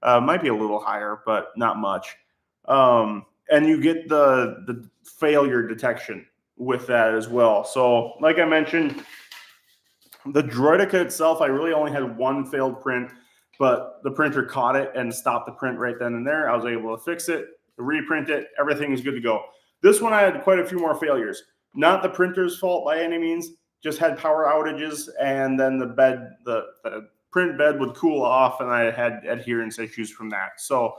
Might be a little higher, but not much. And you get the failure detection with that as well. So, like I mentioned, the Droidica itself, I really only had one failed print, but the printer caught it and stopped the print right then and there. I was able to fix it, reprint it. Everything is good to go. This one, I had quite a few more failures. Not the printer's fault by any means, just had power outages, and then the print bed would cool off, and I had adherence issues from that. So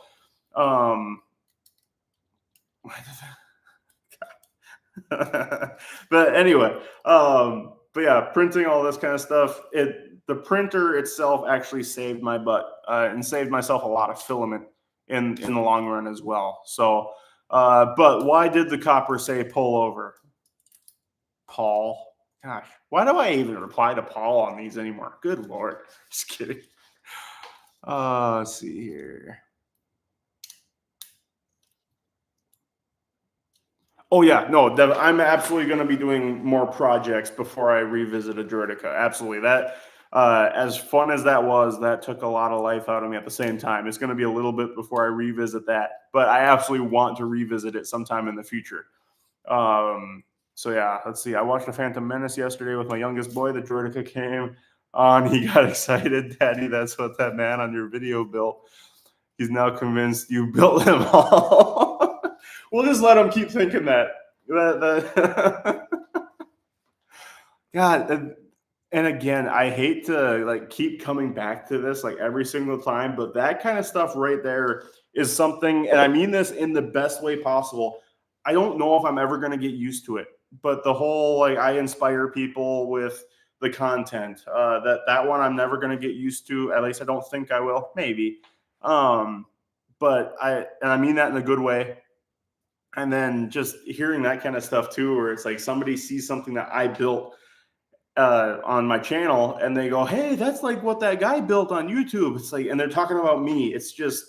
But anyway, but yeah, printing all this kind of stuff. The printer itself actually saved my butt and saved myself a lot of filament in the long run as well. So, but why did the copper say pull over? Paul. Gosh, why do I even reply to Paul on these anymore? Good Lord. Just kidding. Let's see here. Oh yeah, no, I'm absolutely going to be doing more projects before I revisit a Droidica. Absolutely. That, as fun as that was, that took a lot of life out of me at the same time. It's going to be a little bit before I revisit that, but I absolutely want to revisit it sometime in the future. So yeah, let's see. I watched The Phantom Menace yesterday with my youngest boy. The Droidica came on. He got excited. Daddy, that's what that man on your video built. He's now convinced you built them all. We'll just let him keep thinking that. God, and again, I hate to like keep coming back to this like every single time, but that kind of stuff right there is something, and I mean this in the best way possible. I don't know if I'm ever going to get used to it, but the whole like I inspire people with the content, that one I'm never going to get used to. At least I don't think I will. Maybe. But I mean that in a good way. And then just hearing that kind of stuff too, where it's like somebody sees something that I built on my channel and they go, hey, that's like what that guy built on YouTube. It's like, and they're talking about me. It's just,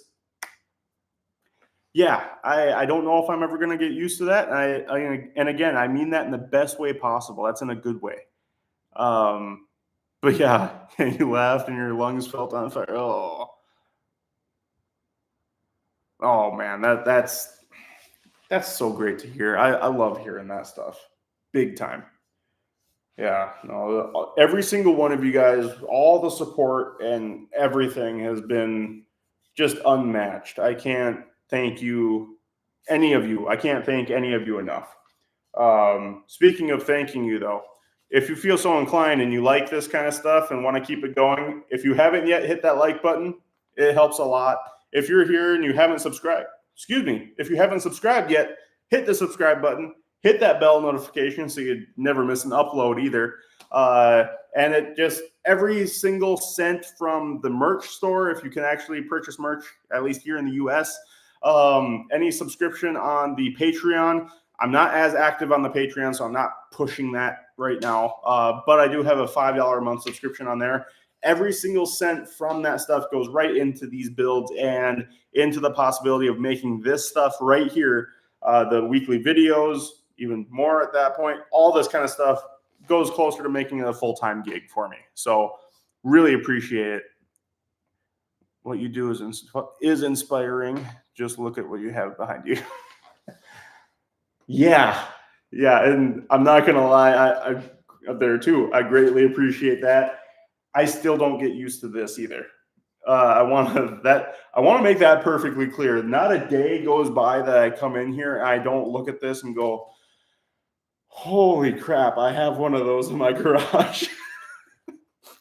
yeah, I don't know if I'm ever going to get used to that. And again, I mean that in the best way possible. That's in a good way. But yeah, you laughed and your lungs felt on fire. Oh man, that's so great to hear. I love hearing that stuff. Big time. Yeah, no, every single one of you guys, all the support and everything has been just unmatched. I can't thank you, any of you. I can't thank any of you enough. Speaking of thanking you, though, if you feel so inclined and you like this kind of stuff and want to keep it going, if you haven't yet hit that like button, it helps a lot. If you're here and you haven't subscribed, if you haven't subscribed yet, hit the subscribe button, hit that bell notification so you never miss an upload either. And it just, every single cent from the merch store, if you can actually purchase merch, at least here in the US, any subscription on the Patreon. I'm not as active on the Patreon, so I'm not pushing that right now. But I do have a $5 a month subscription on there. Every single cent from that stuff goes right into these builds and into the possibility of making this stuff right here, the weekly videos, even more at that point. All this kind of stuff goes closer to making it a full-time gig for me. So really appreciate it. What you do is inspiring. Just look at what you have behind you. Yeah, and I'm not gonna lie, I there too. I greatly appreciate that. I still don't get used to this either. I want to make that perfectly clear. Not a day goes by that I come in here and I don't look at this and go, holy crap, I have one of those in my garage.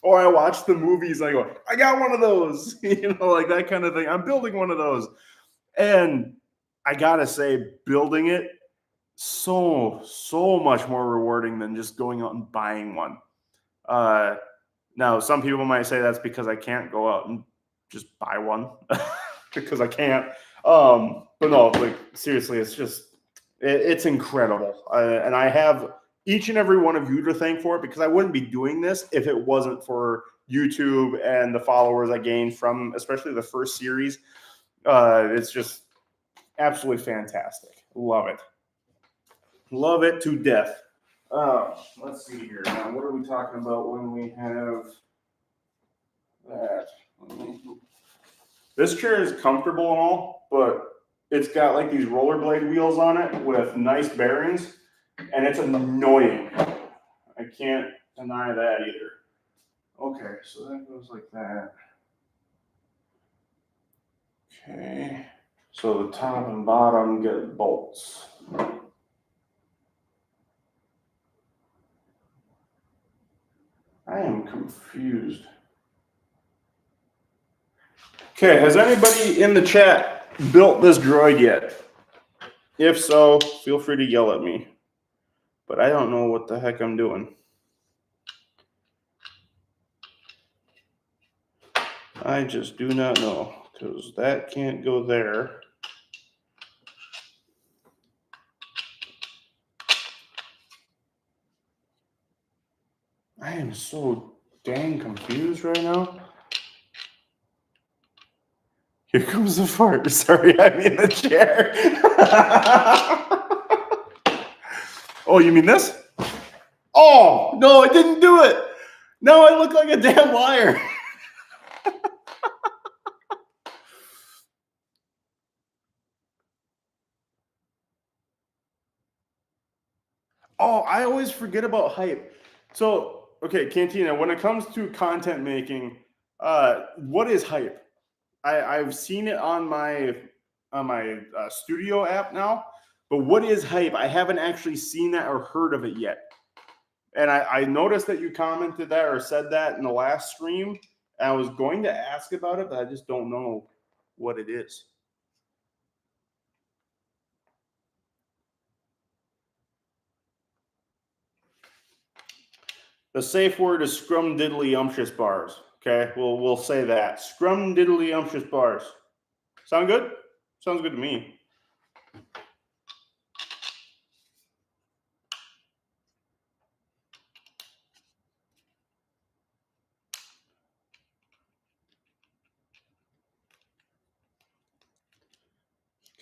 Or I watch the movies and I go, I got one of those, like that kind of thing. I'm building one of those. And I gotta say, building it, so much more rewarding than just going out and buying one. Now, some people might say that's because I can't go out and just buy one because I can't. But no, like seriously, it's incredible. And I have each and every one of you to thank for it, because I wouldn't be doing this if it wasn't for YouTube and the followers I gained from, especially the first series. It's just absolutely fantastic. Love it. Love it to death. Let's see here. Now, what are we talking about when we have that? This chair is comfortable and all, but it's got like these rollerblade wheels on it with nice bearings, and it's annoying. I can't deny that either. Okay, so that goes like that. Okay, so the top and bottom get bolts. I am confused. Okay, has anybody in the chat built this droid yet? If so, feel free to yell at me. But I don't know what the heck I'm doing. I just do not know, because that can't go there. I am so dang confused right now. Here comes the fart. Sorry, I'm in the chair. Oh, you mean this? Oh, no, I didn't do it. Now I look like a damn liar. Oh, I always forget about hype. So, okay, Cantina, when it comes to content making, what is hype? I've seen it on my studio app now, but what is hype? I haven't actually seen that or heard of it yet. And I noticed that you commented that or said that in the last stream. And I was going to ask about it, but I just don't know what it is. The safe word is scrumdiddlyumptious bars. Okay, we'll say that. Scrumdiddlyumptious bars. Sound good? Sounds good to me.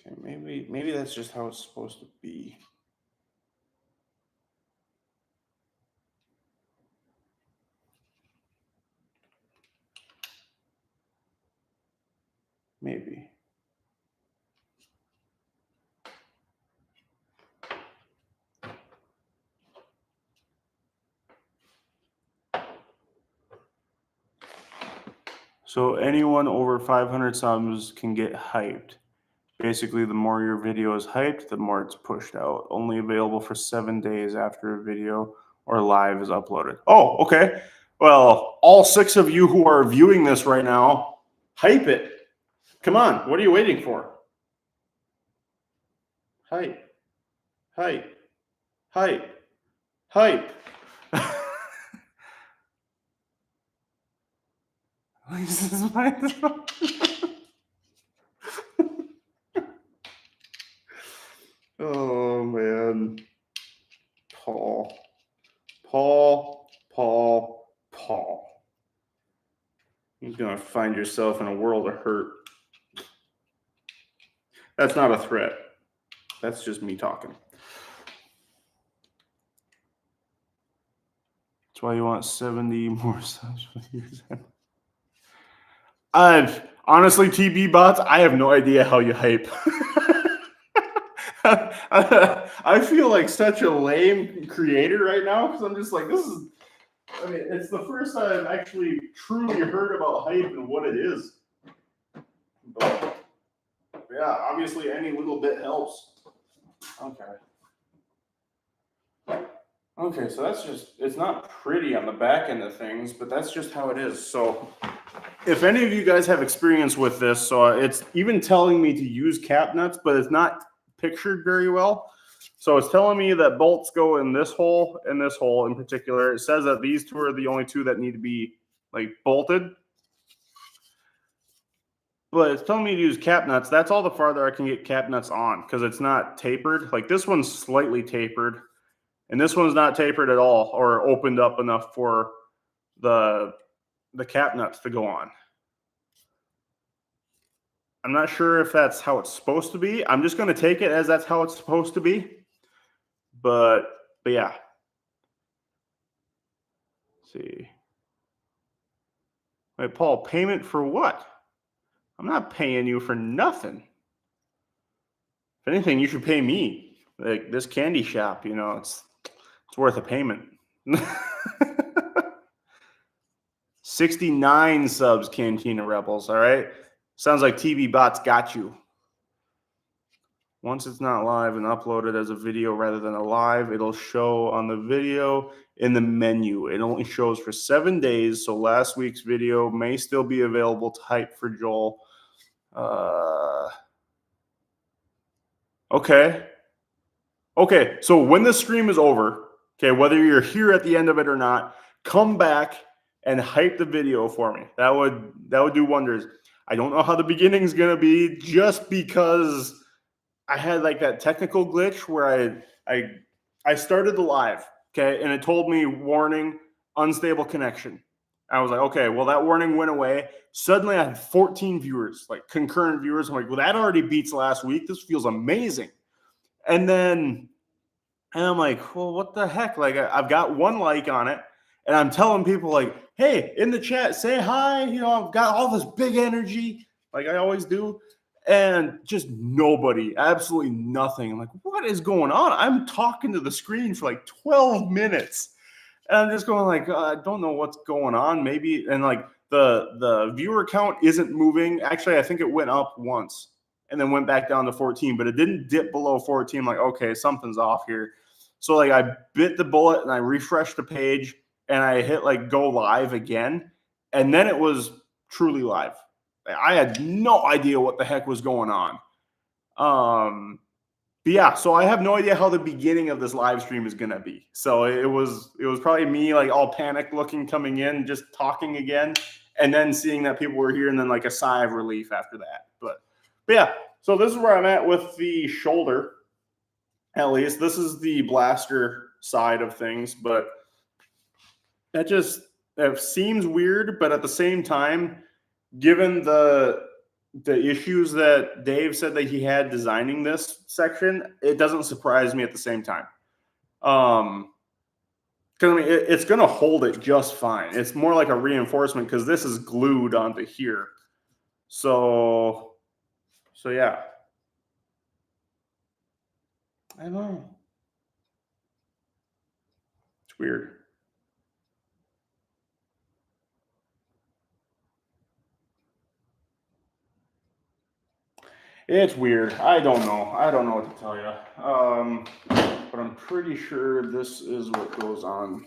Okay, maybe that's just how it's supposed to be. Maybe. So anyone over 500 subs can get hyped. Basically, the more your video is hyped, the more it's pushed out. Only available for 7 days after a video or live is uploaded. Oh, okay. Well, all 6 of you who are viewing this right now, hype it. Come on. What are you waiting for? Hype. Hype. Hype. Hype. This is my Oh man. Paul. You're gonna find yourself in a world of hurt. That's not a threat. That's just me talking. That's why you want 70 more subs. Honestly, TB bots, I have no idea how you hype. I feel like such a lame creator right now because I'm just like, it's the first time I've actually truly heard about hype and what it is. But yeah, obviously any little bit helps. Okay, so that's just, it's not pretty on the back end of things, but that's just how it is. So if any of you guys have experience with this, so it's even telling me to use cap nuts, but it's not pictured very well. So it's telling me that bolts go in this hole and this hole in particular. It says that these 2 are the only 2 that need to be like bolted. But it's telling me to use cap nuts. That's all the farther I can get cap nuts on because it's not tapered. Like this one's slightly tapered. And this one's not tapered at all or opened up enough for the cap nuts to go on. I'm not sure if that's how it's supposed to be. I'm just going to take it as that's how it's supposed to be. But yeah. Let's see. Wait, Paul, payment for what? I'm not paying you for nothing. If anything, you should pay me. Like this candy shop, it's worth a payment. 69 subs, Cantina Rebels. All right. Sounds like TV bots got you. Once it's not live and uploaded as a video rather than a live, it'll show on the video in the menu. It only shows for 7 days, so last week's video may still be available to hype for Joel. Okay. Okay. So when the stream is over, okay, whether you're here at the end of it or not, come back and hype the video for me. That would do wonders. I don't know how the beginning's gonna be just because I had like that technical glitch where I started the live, okay, and it told me warning, unstable connection. I was like, okay, well that warning went away. Suddenly I had 14 viewers, like concurrent viewers. I'm like, well that already beats last week. This feels amazing. And then and I'm like, well, what the heck? Like I've got one like on it, and I'm telling people like, hey, in the chat, say hi. You know, I've got all this big energy, like I always do, and just nobody, absolutely nothing. I'm like, what is going on? I'm talking to the screen for like 12 minutes, and I'm just going like, I don't know what's going on. Maybe and like the viewer count isn't moving. Actually, I think it went up once and then went back down to 14, but it didn't dip below 14. I'm like, okay, something's off here. So like I bit the bullet and I refreshed the page and I hit like go live again. And then it was truly live. I had no idea what the heck was going on. But yeah, so I have no idea how the beginning of this live stream is gonna be. So it was probably me like all panicked looking coming in, just talking again, and then seeing that people were here and then like a sigh of relief after that. But yeah, so this is where I'm at with the shoulder. At least this is the blaster side of things, but it seems weird, but at the same time, given the issues that Dave said that he had designing this section, it doesn't surprise me at the same time. Because I mean, it's going to hold it just fine. It's more like a reinforcement because this is glued onto here. So yeah. I don't know. It's weird. It's weird. I don't know. I don't know what to tell you. But I'm pretty sure this is what goes on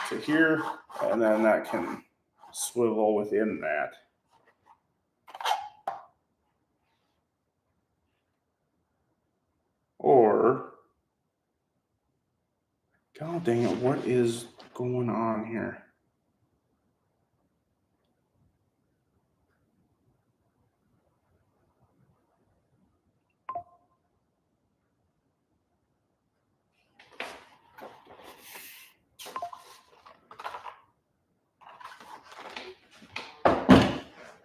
to here, and then that can swivel within that. Or, god dang it, what is going on here?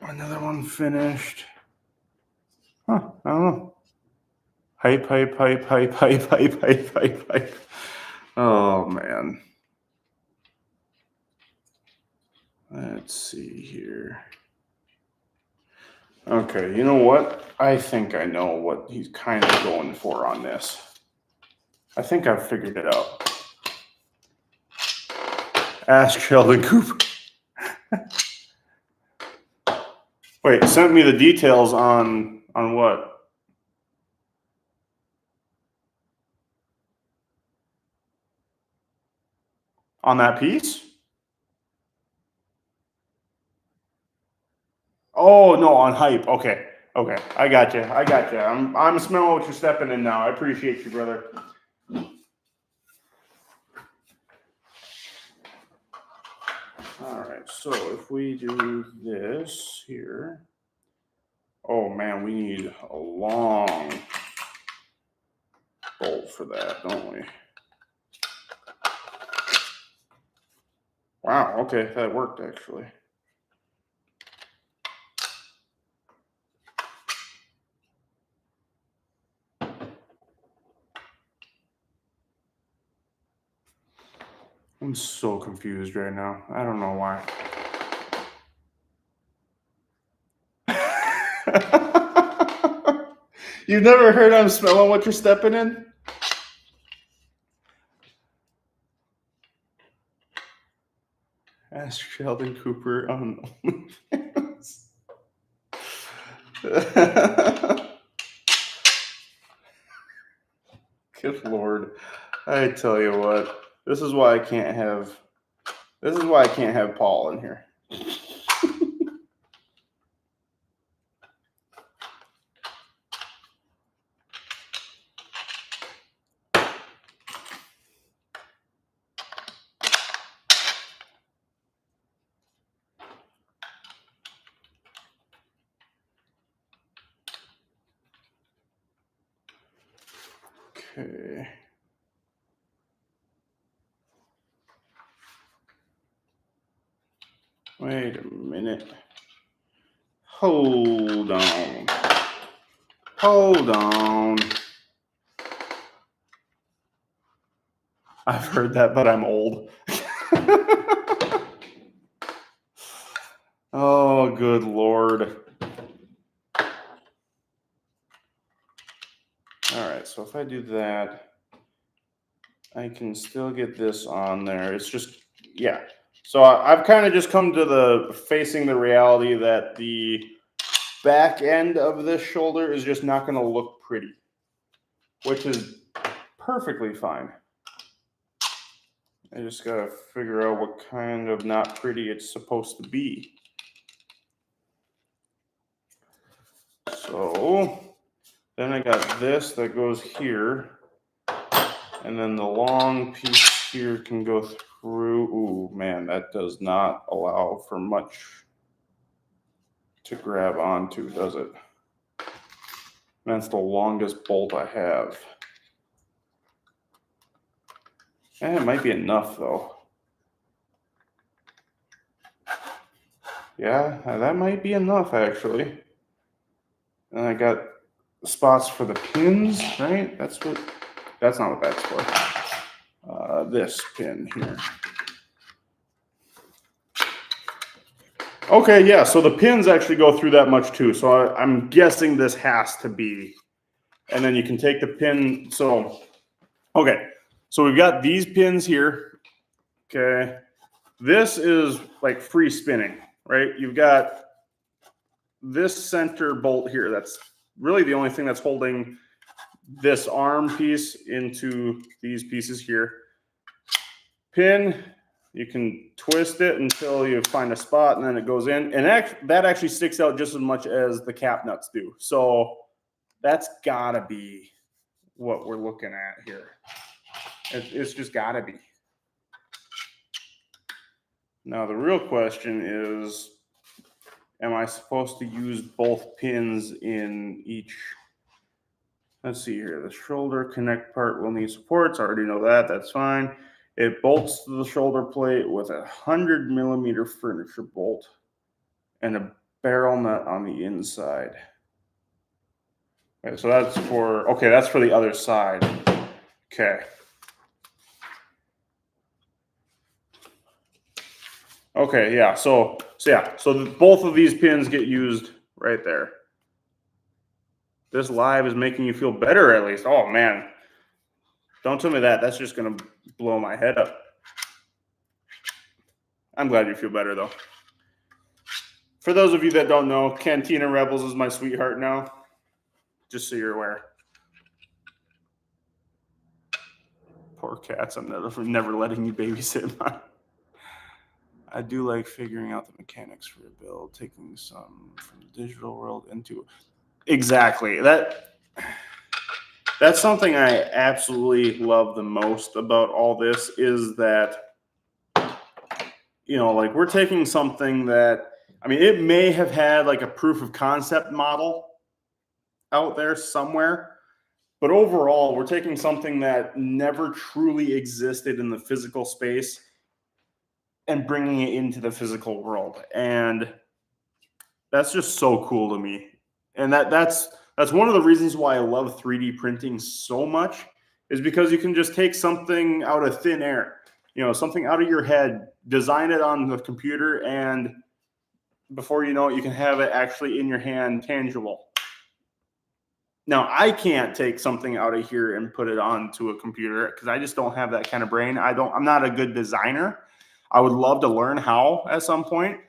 Another one finished. Huh, I don't know. Hype. Oh, man. Let's see here. Okay, you know what? I think I know what he's kind of going for on this. I think I've figured it out. Ask Sheldon Cooper. Wait, sent me the details on what? On that piece? Oh no, on hype. Okay. I got you. I'm smelling what you're stepping in now. I appreciate you, brother. All right. So if we do this here, oh man, we need a long bolt for that, don't we? Wow. Okay, that worked actually. I'm so confused right now. I don't know why. You've never heard I'm smelling what you're stepping in? Ask Sheldon Cooper on OnlyFans. Good Lord. I tell you what. This is why I can't have Paul in here. Okay. Wait a minute. Hold on. Hold on. I've heard that, but I'm old. Oh, good Lord. All right, so if I do that, I can still get this on there. It's just, yeah. So I've kind of just come to facing the reality that the back end of this shoulder is just not going to look pretty, which is perfectly fine. I just got to figure out what kind of not pretty it's supposed to be. So then I got this that goes here, and then the long piece here can go through. Ooh, man, that does not allow for much to grab onto, does it? That's the longest bolt I have. And it might be enough, though. Yeah, that might be enough, actually. And I got spots for the pins, right? That's not what that's for. This pin here. Okay, yeah, so the pins actually go through that much too. So I'm guessing this has to be. And then you can take the pin. So, okay, so we've got these pins here. Okay, this is like free spinning, right? You've got this center bolt here. That's really the only thing that's holding this arm piece into these pieces here. Pin, you can twist it until you find a spot and then it goes in. And that actually sticks out just as much as the cap nuts do. So that's gotta be what we're looking at here. It's just gotta be. Now the real question is, am I supposed to use both pins in each? Let's see here. The shoulder connect part will need supports. I already know that. That's fine. It bolts to the shoulder plate with a 100mm furniture bolt and a barrel nut on the inside. Okay, so that's for the other side. Okay. Okay, yeah. So both of these pins get used right there. This live is making you feel better, at least. Oh man. Don't tell me that. That's just gonna blow my head up. I'm glad you feel better though. For those of you that don't know, Cantina Rebels is my sweetheart now. Just so you're aware. Poor cats. I'm never letting you babysit mine. I do like figuring out the mechanics for a build, taking some from the digital world into exactly that's something I absolutely love the most about all this is that, you know, like we're taking something that, I mean, it may have had like a proof of concept model out there somewhere, but overall, we're taking something that never truly existed in the physical space and bringing it into the physical world. And that's just so cool to me. And that's one of the reasons why I love 3D printing so much is because you can just take something out of thin air, you know, something out of your head, design it on the computer, and before you know it, you can have it actually in your hand, tangible. Now, I can't take something out of here and put it onto a computer because I just don't have that kind of brain. I'm not a good designer. I would love to learn how at some point.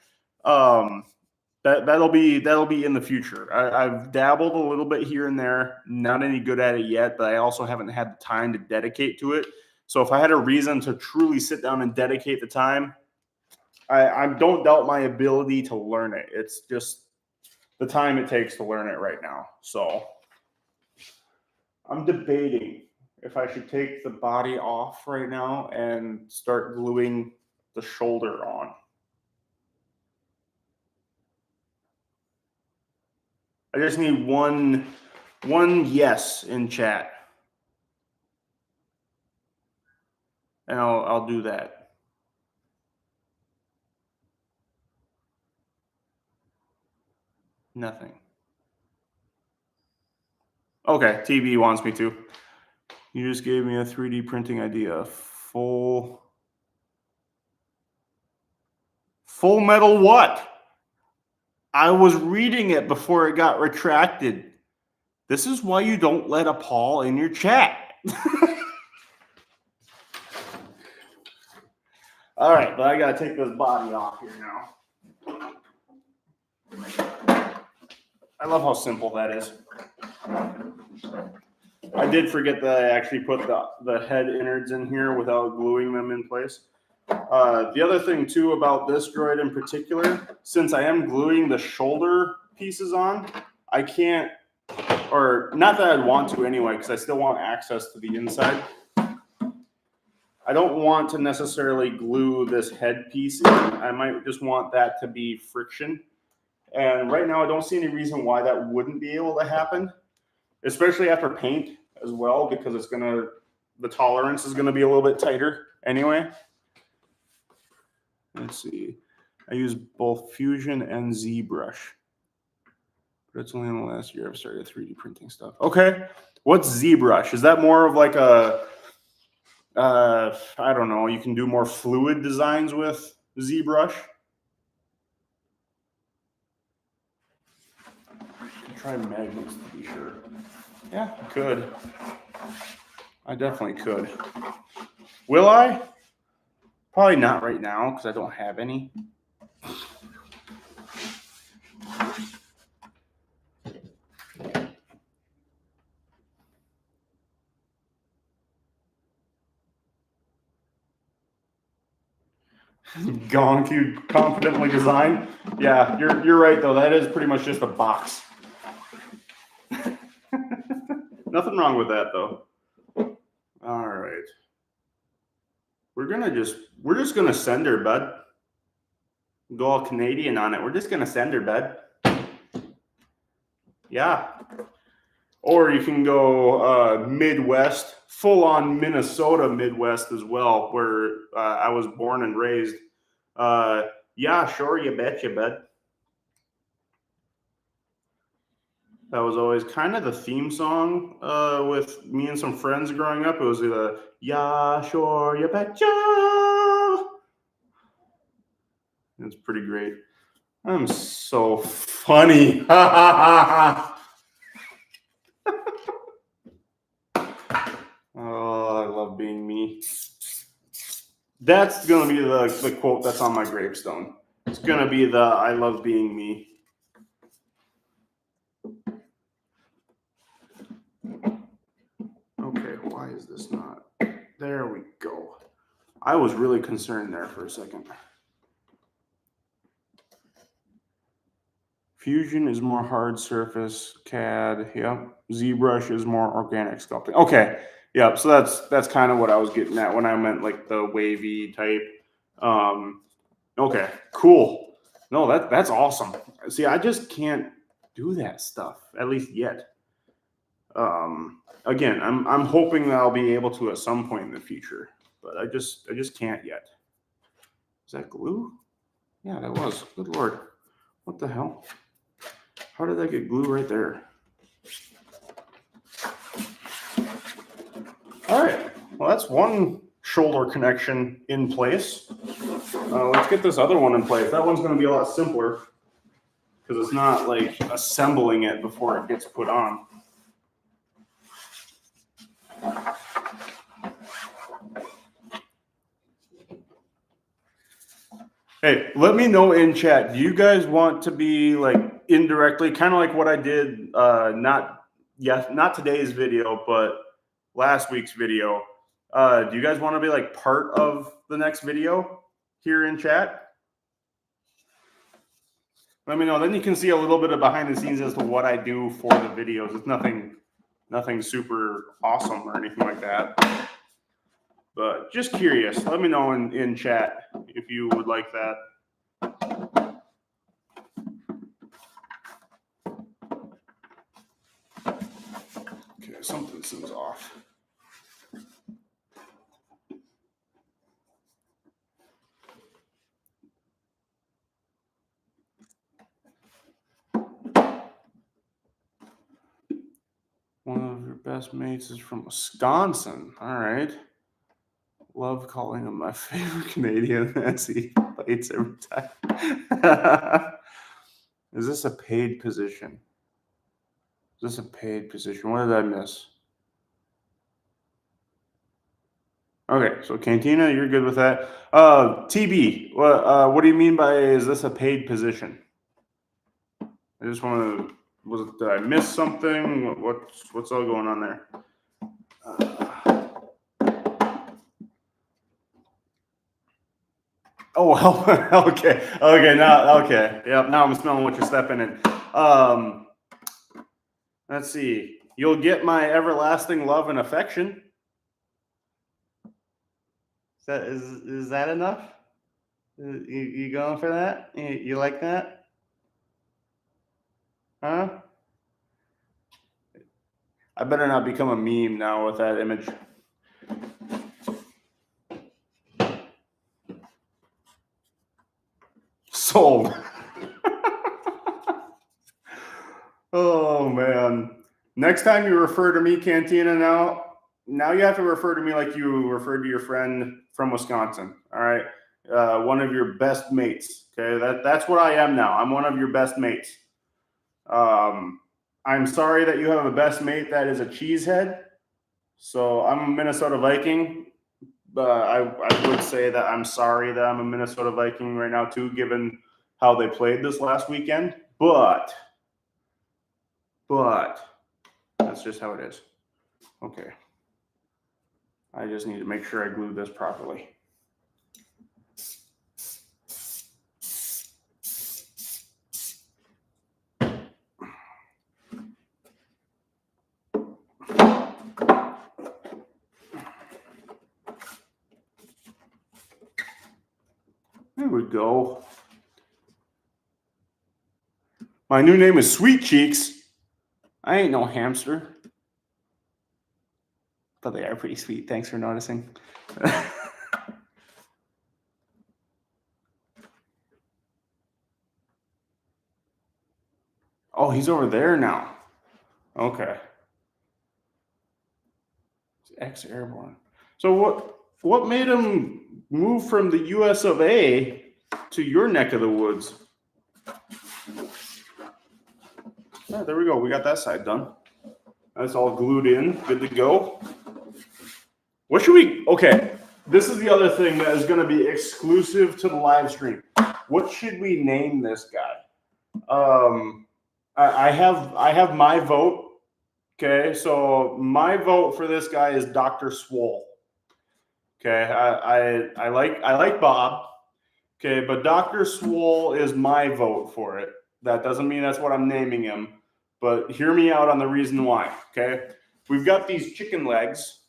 That'll be in the future. I've dabbled a little bit here and there, not any good at it yet, but I also haven't had the time to dedicate to it. So if I had a reason to truly sit down and dedicate the time, I don't doubt my ability to learn it. It's just the time it takes to learn it right now. So I'm debating if I should take the body off right now and start gluing the shoulder on. I just need one yes in chat. and I'll do that. Nothing. Okay, TV wants me to. You just gave me a 3D printing idea. Full metal what? I was reading it before it got retracted. This is why you don't let a Paul in your chat. All right, but I gotta take this body off here now. I love how simple that is. I did forget that I actually put the head innards in here without gluing them in place. The other thing too about this droid in particular, since I am gluing the shoulder pieces on, I can't, or not that I'd want to anyway, because I still want access to the inside. I don't want to necessarily glue this head piece in. I might just want that to be friction. And right now I don't see any reason why that wouldn't be able to happen, especially after paint as well, because it's gonna, the tolerance is gonna be a little bit tighter anyway. Let's see. I use both Fusion and ZBrush. But it's only in the last year I've started 3D printing stuff. Okay. What's ZBrush? Is that more of like a, I don't know, you can do more fluid designs with ZBrush? Try magnets to be sure. Yeah, I could. I definitely could. Will I? Probably not right now because I don't have any. Gone to confidently design. Yeah, you're right though. That is pretty much just a box. Nothing wrong with that though. All right. We're just gonna send her, bud. Go all Canadian on it. We're just gonna send her, bud. Yeah. Or you can go Midwest, full on Minnesota Midwest as well, where I was born and raised. Yeah, sure, you betcha, bud. That was always kind of the theme song with me and some friends growing up. It was yeah, sure, you betcha. It's pretty great. I'm so funny. Oh, I love being me. That's going to be the quote that's on my gravestone. It's going to be the I love being me. Okay, why is this not? There we go. I was really concerned there for a second. Fusion is more hard surface CAD. Yep. ZBrush is more organic sculpting. Okay. Yep. So that's kind of what I was getting at when I meant like the wavy type. Okay. Cool. No, that's awesome. See, I just can't do that stuff, at least yet. Again, I'm hoping that I'll be able to at some point in the future, but I just can't yet. Is that glue? Yeah, that was. Good Lord. What the hell? How did that get glue right there? All right. Well, that's one shoulder connection in place. Let's get this other one in place. That one's going to be a lot simpler because it's not like assembling it before it gets put on. Hey, let me know in chat. Do you guys want to be like indirectly, kind of like what I did? Not today's video, but last week's video. Do you guys want to be like part of the next video here in chat? Let me know. Then you can see a little bit of behind the scenes as to what I do for the videos. It's nothing super awesome or anything like that. But just curious. Let me know in chat if you would like that. Okay, something seems off. best mates is from Wisconsin. All right. Love calling him my favorite Canadian as he fights every time. Is this a paid position? Is this a paid position? What did I miss? Okay, so Cantina, you're good with that. TB, what do you mean by is this a paid position? I just want to. Did I miss something? What's all going on there? Oh, well, okay. Now, yep. Now I'm smelling what you're stepping in. Let's see. You'll get my everlasting love and affection. Is that enough? You going for that? You like that? Huh? I better not become a meme now with that image. Sold. Oh man. Next time you refer to me, Cantina, now you have to refer to me like you referred to your friend from Wisconsin. All right. One of your best mates. Okay. That's what I am now. I'm one of your best mates. I'm sorry that you have a best mate that is a cheesehead. So I'm a Minnesota Viking. I would say that I'm sorry that I'm a Minnesota Viking right now too, given how they played this last weekend. But that's just how it is. Okay. I just need to make sure I glue this properly. There we go. My new name is Sweet Cheeks. I ain't no hamster. But they are pretty sweet. Thanks for noticing. Oh, he's over there now. Okay. Ex-airborne. So what made him move from the US of A to your neck of the woods? Yeah, there we go. We got that side done. That's all glued in. Good to go. What should we... Okay. This is the other thing that is going to be exclusive to the live stream. What should we name this guy? I have my vote. Okay, so my vote for this guy is Dr. Swole. Okay, I like Bob. Okay, but Dr. Swole is my vote for it. That doesn't mean that's what I'm naming him, but hear me out on the reason why. Okay, we've got these chicken legs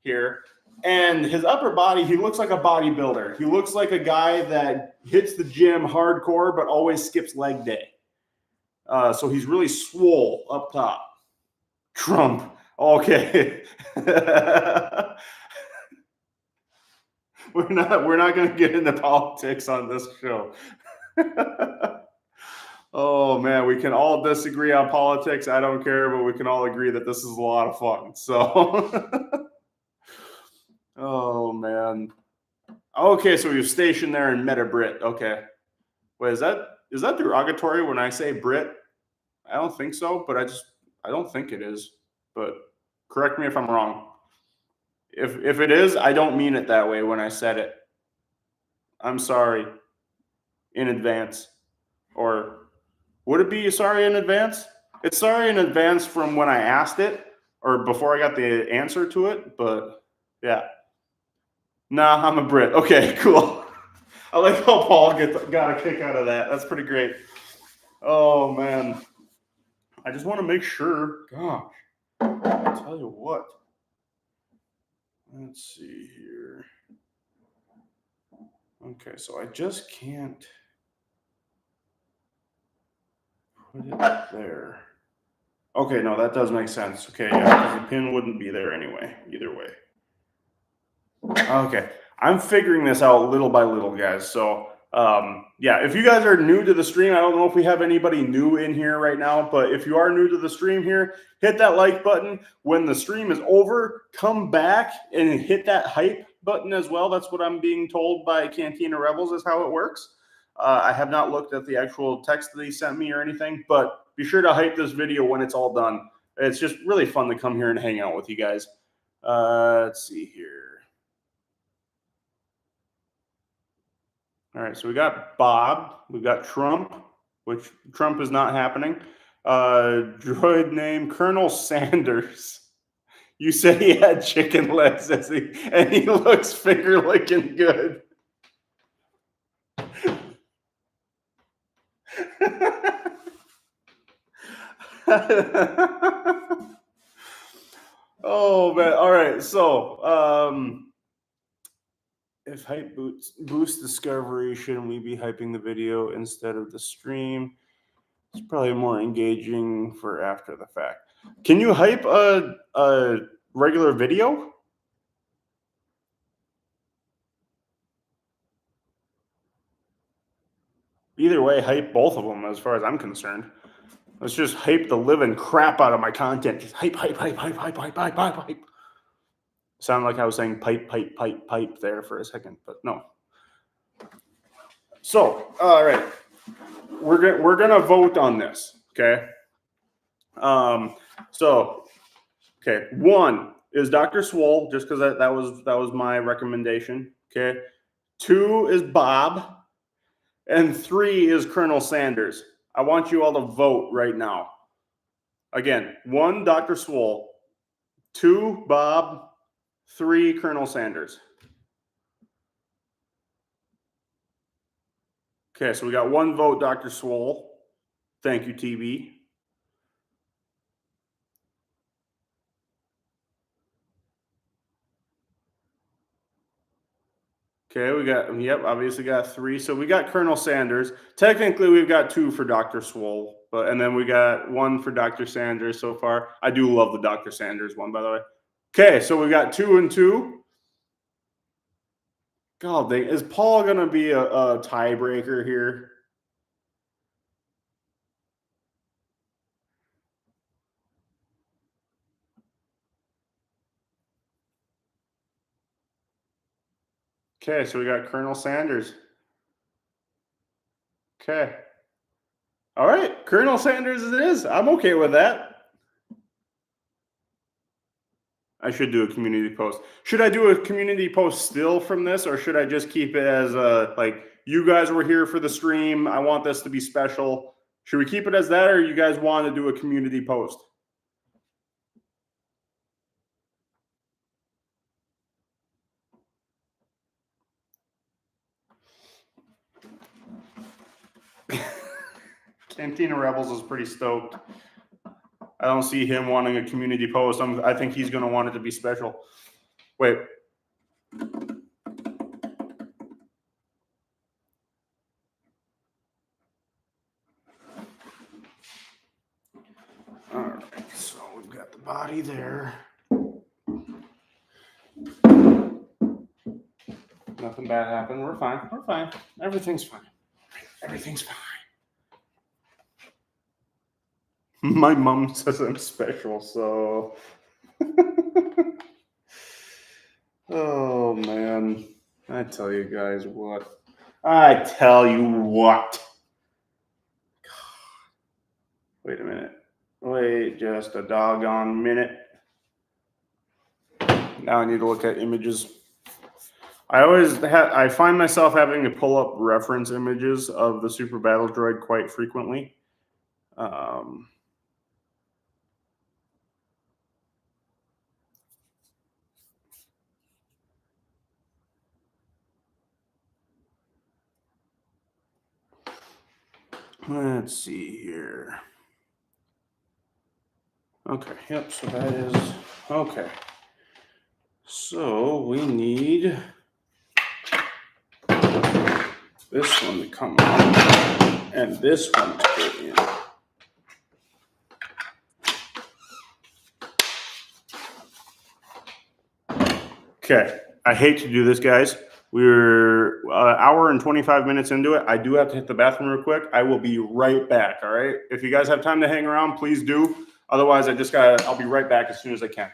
here, and his upper body, he looks like a bodybuilder. He looks like a guy that hits the gym hardcore, but always skips leg day. So he's really swole up top. Trump. Okay. We're not going to get into politics on this show. Oh man, we can all disagree on politics. I don't care, but we can all agree that this is a lot of fun. So, oh man. Okay, so you're stationed there and met a Brit. Okay. Wait, is that derogatory when I say Brit? I don't think so, but I don't think it is. But correct me if I'm wrong. If it is, I don't mean it that way when I said it. I'm sorry in advance. Or would it be sorry in advance? It's sorry in advance from when I asked it or before I got the answer to it. But yeah. Nah, I'm a Brit. Okay, cool. I like how Paul got a kick out of that. That's pretty great. Oh, man. I just want to make sure. Gosh, I'll tell you what. Let's see here. Okay, so I just can't put it there. Okay, no, that does make sense. Okay, yeah, because the pin wouldn't be there anyway, either way. Okay, I'm figuring this out little by little, guys. So yeah, if you guys are new to the stream, I don't know if we have anybody new in here right now, but if you are new to the stream here, hit that like button. When the stream is over, come back and hit that hype button as well. That's what I'm being told by Cantina Rebels is how it works. I have not looked at the actual text that he sent me or anything, but be sure to hype this video when it's all done. It's just really fun to come here and hang out with you guys. Let's see here. All right, so we got Bob, we got Trump, which Trump is not happening. Droid name Colonel Sanders. You say he had chicken legs, and he looks finger licking good. Oh man! All right, so if hype boosts discovery, shouldn't we be hyping the video instead of the stream? It's probably more engaging for after the fact. Can you hype a regular video? Either way, hype both of them as far as I'm concerned. Let's just hype the living crap out of my content. Just hype, hype, hype, hype, hype, hype, hype, hype, hype. Sound like I was saying pipe, pipe, pipe, pipe there for a second, but no. So, all right, we're gonna vote on this, okay? So, okay, 1 is Dr. Swole, just because that was my recommendation. Okay, 2 is Bob, and 3 is Colonel Sanders. I want you all to vote right now. Again, 1 Dr. Swole, 2 Bob, 3 Colonel Sanders. Okay, so we got 1 vote, Dr. Swole. Thank you, TB. Okay, we got, yep, obviously got 3. So we got Colonel Sanders. Technically, we've got 2 for Dr. Swole, and then we got 1 for Dr. Sanders so far. I do love the Dr. Sanders one, by the way. Okay, so we got 2 and 2. God dang, is Paul going to be a tiebreaker here? Okay, so we got Colonel Sanders. Okay. All right, Colonel Sanders it is. I'm okay with that. I should do a community post. Should I do a community post still from this, or should I just keep it as like, you guys were here for the stream, I want this to be special? Should we keep it as that, or you guys want to do a community post? Cantina Rebels is pretty stoked. I don't see him wanting a community post. I think he's going to want it to be special. Wait. All right, so we've got the body there. Nothing bad happened. We're fine. We're fine. Everything's fine. Everything's fine. My mom says I'm special, so. Oh, man. I tell you guys what. I tell you what. Wait a minute. Wait just a doggone minute. Now I need to look at images. I find myself having to pull up reference images of the Super Battle Droid quite frequently. Let's see here. Okay, yep, so that is, okay. So we need this one to come out and this one to go in. Okay, I hate to do this, guys, We're an hour and 25 minutes into it. I do have to hit the bathroom real quick. I will be right back. All right. If you guys have time to hang around, please do. Otherwise, I'll be right back as soon as I can.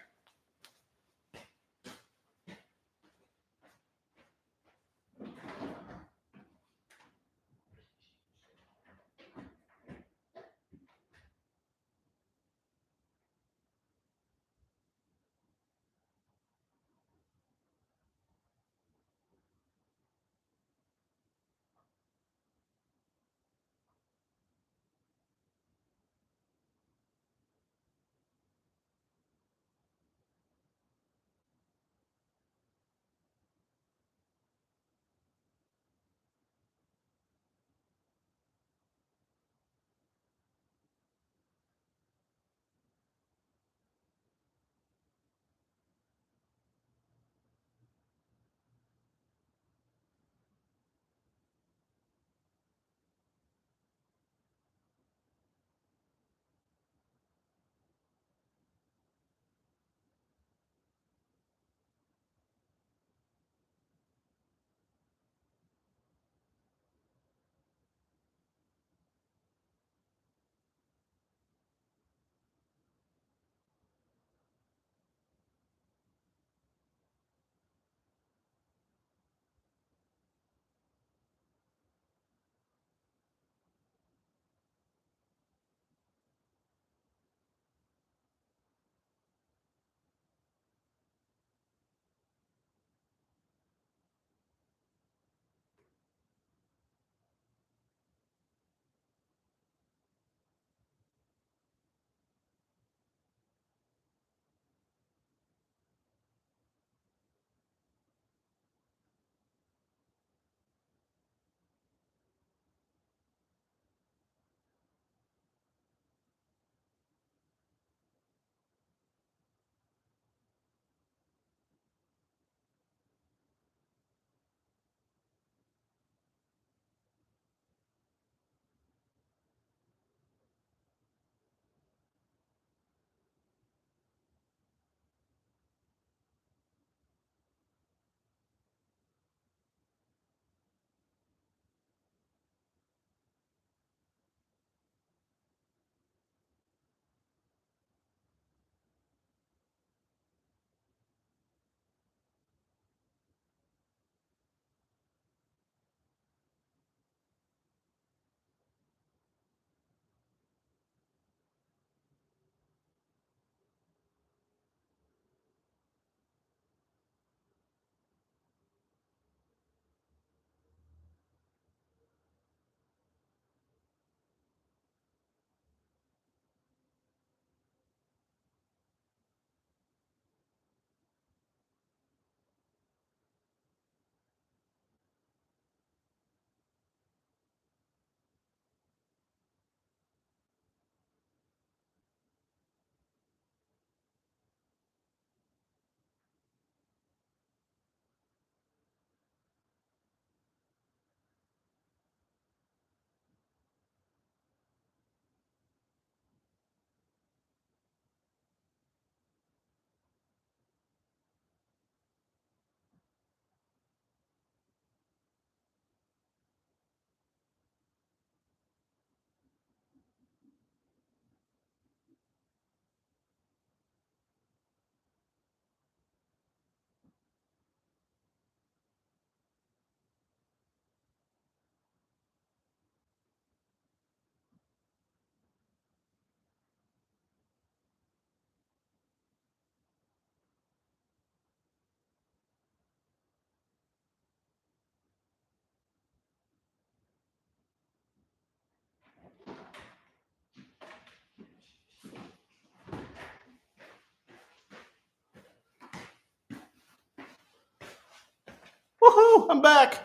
Woohoo! I'm back.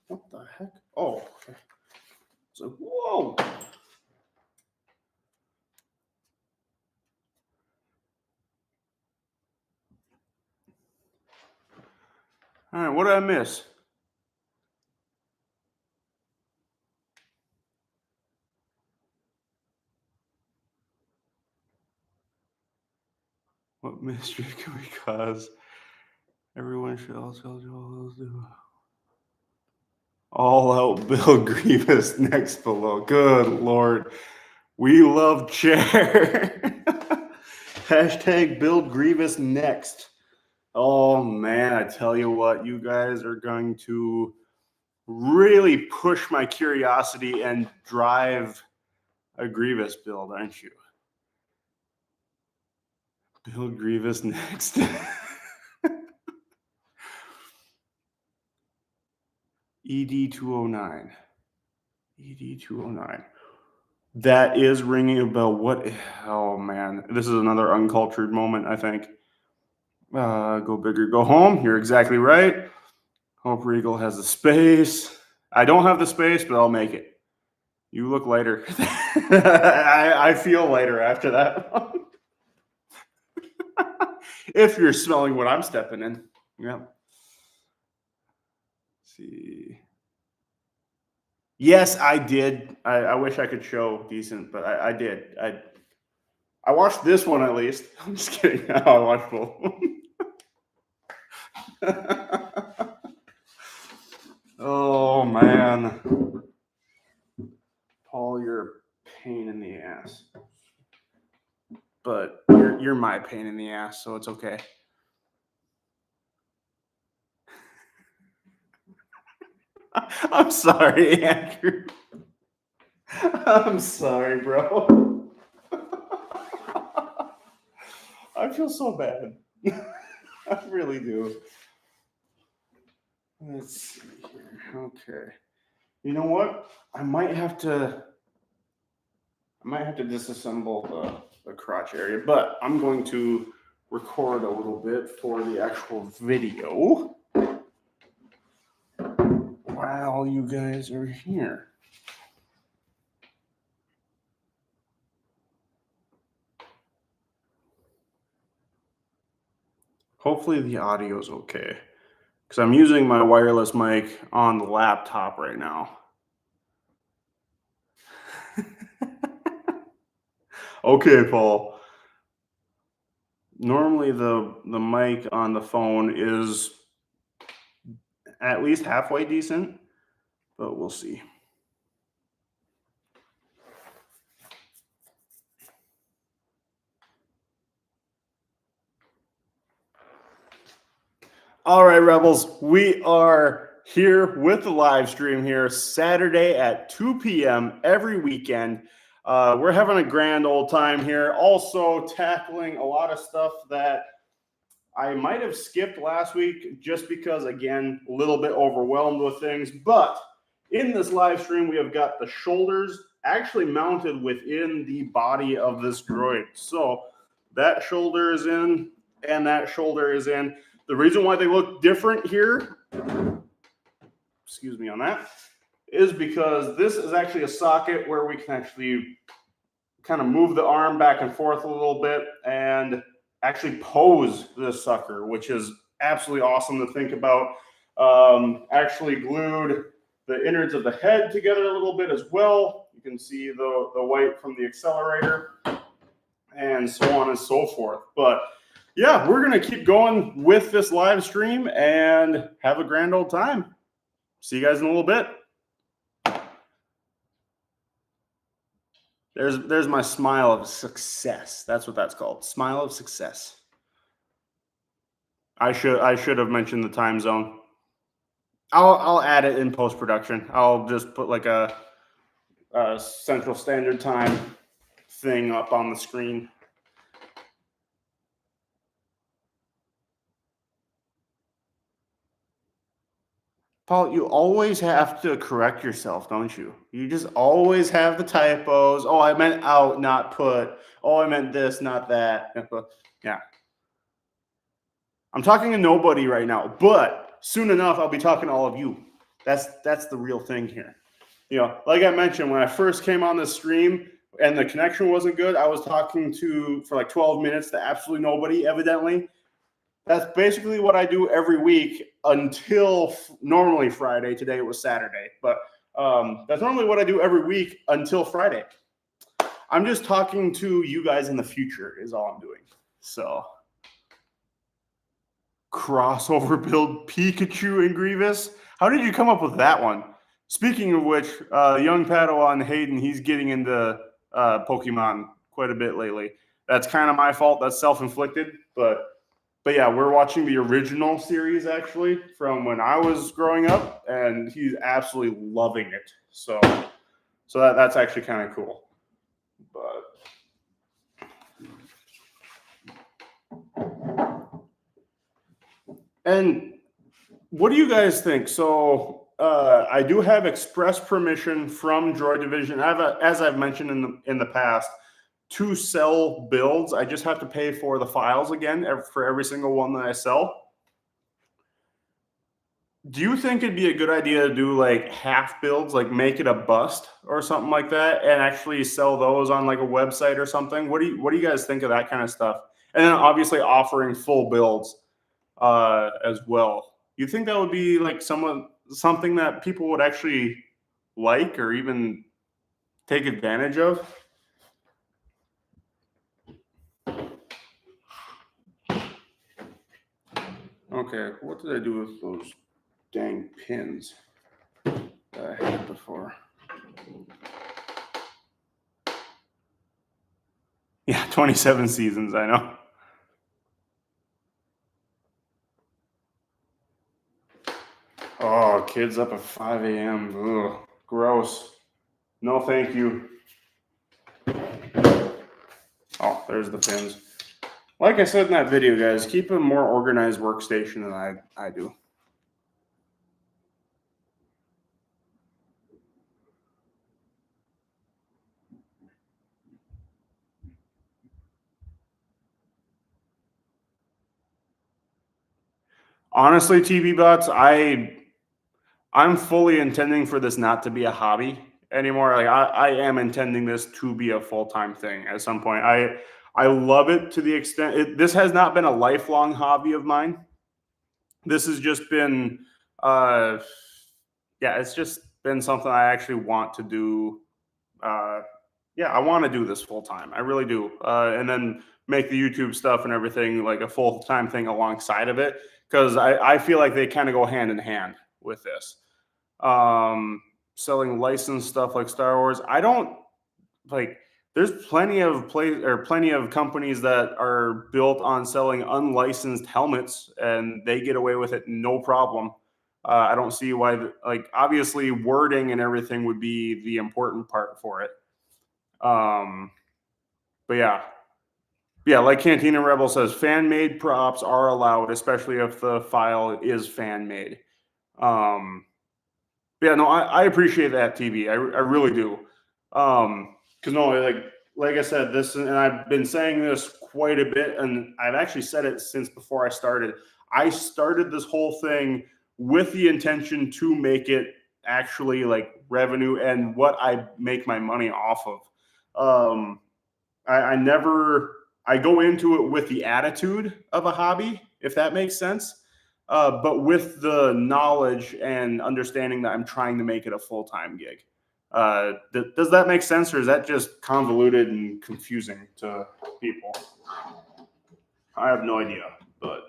What the heck? Oh, okay. So, whoa. All right, what did I miss? What mystery can we cause Everyone should also do all out Bill Grievous next below. Good Lord. We love chair. Hashtag build Grievous next. Oh man, I tell you what, you guys are going to really push my curiosity and drive a Grievous build, aren't you? Build Grievous next. ED209. ED209. That is ringing a bell. What? Oh man, this is another uncultured moment, I think. Go big or go home. You're exactly right. Hope Regal has the space. I don't have the space, but I'll make it. You look lighter. I feel lighter after that. If you're smelling what I'm stepping in. Yeah. Let's see. Yes, I did. I wish I could show decent, but I did. I watched this one at least. I'm just kidding. I watched both. Oh man, Paul, you're a pain in the ass. But you're my pain in the ass, so it's okay. I'm sorry, Andrew. I'm sorry, bro. I feel so bad. I really do. Let's see here. Okay. You know what? I might have to disassemble the crotch area, but I'm going to record a little bit for the actual video while you guys are here. Hopefully the audio is okay, because I'm using my wireless mic on the laptop right now. Okay, Paul. Normally the mic on the phone is at least halfway decent, but we'll see. All right, Rebels, we are here with the live stream here Saturday at 2 p.m. every weekend. We're having a grand old time here, also tackling a lot of stuff that I might have skipped last week just because, again, a little bit overwhelmed with things. But in this live stream, we have got the shoulders actually mounted within the body of this droid. So that shoulder is in and that shoulder is in. The reason why they look different here, excuse me on that, is because this is actually a socket where we can actually kind of move the arm back and forth a little bit and actually pose this sucker, which is absolutely awesome to think about. Actually glued the innards of the head together a little bit as well. You can see the white from the accelerator and so on and so forth. But yeah, we're going to keep going with this live stream and have a grand old time. See you guys in a little bit. There's my smile of success. That's what that's called. Smile of success. I should have mentioned the time zone. I'll add it in post-production. I'll just put like a Central Standard Time thing up on the screen. Paul, you always have to correct yourself, don't you? You just always have the typos. Oh, I meant out, not put. Oh, I meant this, not that. Yeah. I'm talking to nobody right now, but soon enough, I'll be talking to all of you. That's the real thing here. You know, like I mentioned, when I first came on the stream and the connection wasn't good, I was talking for like 12 minutes to absolutely nobody, evidently. That's basically what I do every week until normally Friday. Today it was Saturday, but that's normally what I do every week until Friday. I'm just talking to you guys in the future is all I'm doing. So crossover build Pikachu and Grievous. How did you come up with that one? Speaking of which, young Padawan Hayden, he's getting into Pokemon quite a bit lately. That's kind of my fault. That's self-inflicted, but yeah, we're watching the original series actually from when I was growing up, and he's absolutely loving it. So that's actually kind of cool. But and what do you guys think? So I do have express permission from Droid Division. As I've mentioned in the past, to sell builds. I just have to pay for the files again for every single one that I sell. Do you think it'd be a good idea to do like half builds, like make it a bust or something like that, and actually sell those on like a website or something? What do you guys think of that kind of stuff? And then obviously offering full builds as well. You think that would be like something that people would actually like or even take advantage of? Okay, what did I do with those dang pins that I had before? Yeah, 27 seasons, I know. Oh, kids up at 5 a.m. Ugh, gross. No, thank you. Oh, there's the pins. Like I said in that video, guys, keep a more organized workstation than I do. Honestly, TV bots, I'm fully intending for this not to be a hobby anymore. Like I am intending this to be a full-time thing at some point. I love it to the extent this has not been a lifelong hobby of mine. This has just been uh yeah, it's just been something I actually want to do. Yeah, I want to do this full time. I really do. And then make the YouTube stuff and everything like a full time thing alongside of it because I feel like they kind of go hand in hand with this. Selling licensed stuff like Star Wars. I don't like. There's plenty of companies that are built on selling unlicensed helmets, and they get away with it no problem. I don't see why. Like obviously, wording and everything would be the important part for it. Um, but yeah, like Cantina Rebel says, fan made props are allowed, especially if the file is fan made. Um, yeah, no, I appreciate that, TV. I really do. Because no, like I said, this and I've been saying this quite a bit, and I've actually said it since before I started. I started this whole thing with the intention to make it actually like revenue and what I make my money off of. Um, I never I go into it with the attitude of a hobby, if that makes sense. But with the knowledge and understanding that I'm trying to make it a full-time gig. Does that make sense, or is that just convoluted and confusing to people? I have no idea, but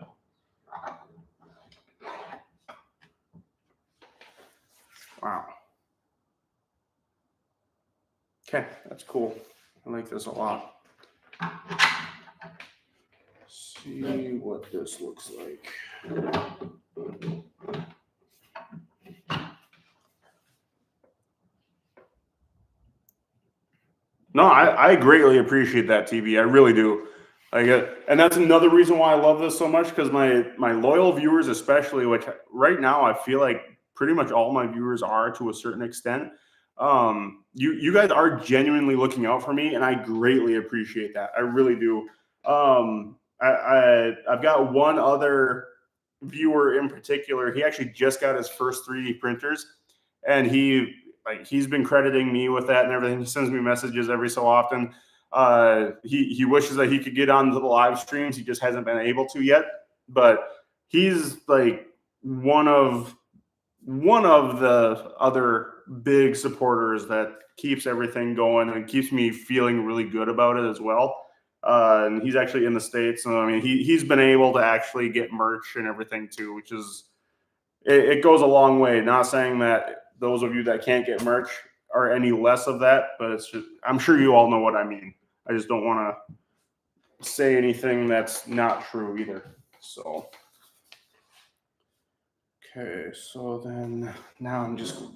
wow. Okay, that's cool. I like this a lot. See what this looks like. No, I greatly appreciate that, TV. I really do. And that's another reason why I love this so much because my loyal viewers, especially, which right now I feel like pretty much all my viewers are to a certain extent. You guys are genuinely looking out for me, and I greatly appreciate that. I really do. I've got one other viewer in particular. He actually just got his first 3D printers, and he's been crediting me with that and everything. He sends me messages every so often. He wishes that he could get on the live streams. He just hasn't been able to yet. But he's like one of the other big supporters that keeps everything going and keeps me feeling really good about it as well. and he's actually in the States. So, I mean, he's been able to actually get merch and everything too, which is, it goes a long way. Not saying that those of you that can't get merch are any less of that, but it's just, I'm sure you all know what I mean. I just don't want to say anything that's not true either. So, okay, so then now I'm just a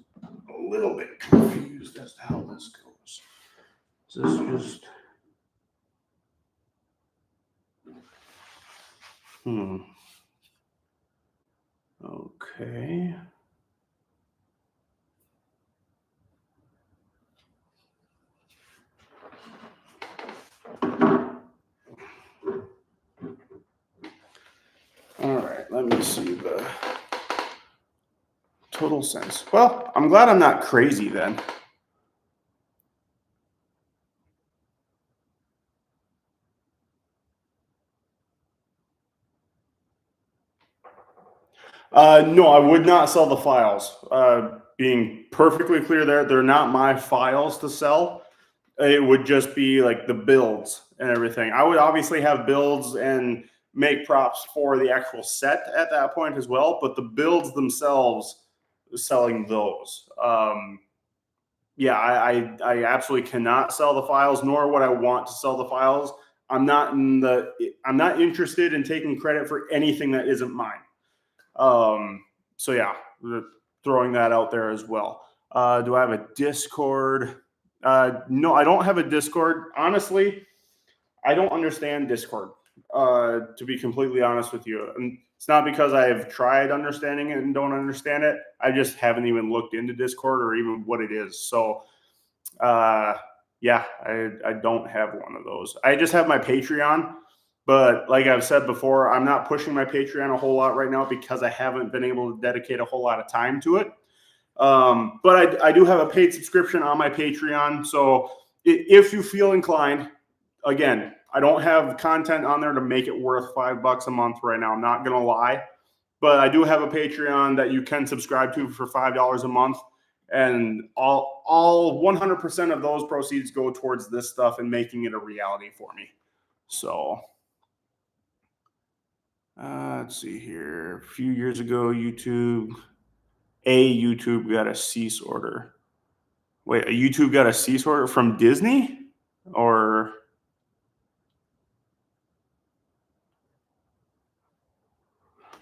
little bit confused as to how this goes. Is this just... Okay. All right, let me see the total sense. Well, I'm glad I'm not crazy then. No, I would not sell the files. Being perfectly clear there, they're not my files to sell. It would just be like the builds and everything. I would obviously have builds and make props for the actual set at that point as well, but the builds themselves, selling those. Yeah, I absolutely cannot sell the files, nor would I want to sell the files. I'm not interested in taking credit for anything that isn't mine. So yeah, throwing that out there as well. Do I have a Discord? No, I don't have a Discord. Honestly, I don't understand Discord, to be completely honest with you. And it's not because I have tried understanding it and don't understand it. I just haven't even looked into Discord or even what it is. So, yeah, I don't have one of those. I just have my Patreon. But like I've said before, I'm not pushing my Patreon a whole lot right now because I haven't been able to dedicate a whole lot of time to it. But I do have a paid subscription on my Patreon. So if you feel inclined, again, I don't have content on there to make it worth $5 a month right now. I'm not going to lie. But I do have a Patreon that you can subscribe to for $5 a month. And all 100% of those proceeds go towards this stuff and making it a reality for me. So... let's see here. A few years ago, YouTube got a cease order. Wait, a YouTube got a cease order from Disney? Or...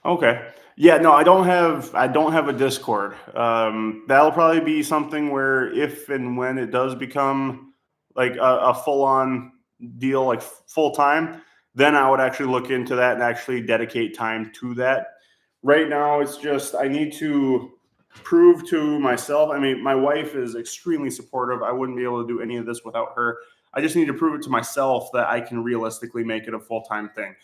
Okay. Yeah, no, I don't have a Discord. That'll probably be something where if and when it does become like a full-on deal, like full-time, then I would actually look into that and actually dedicate time to that. Right now, it's just I need to prove to myself. I mean, my wife is extremely supportive. I wouldn't be able to do any of this without her. I just need to prove it to myself that I can realistically make it a full-time thing.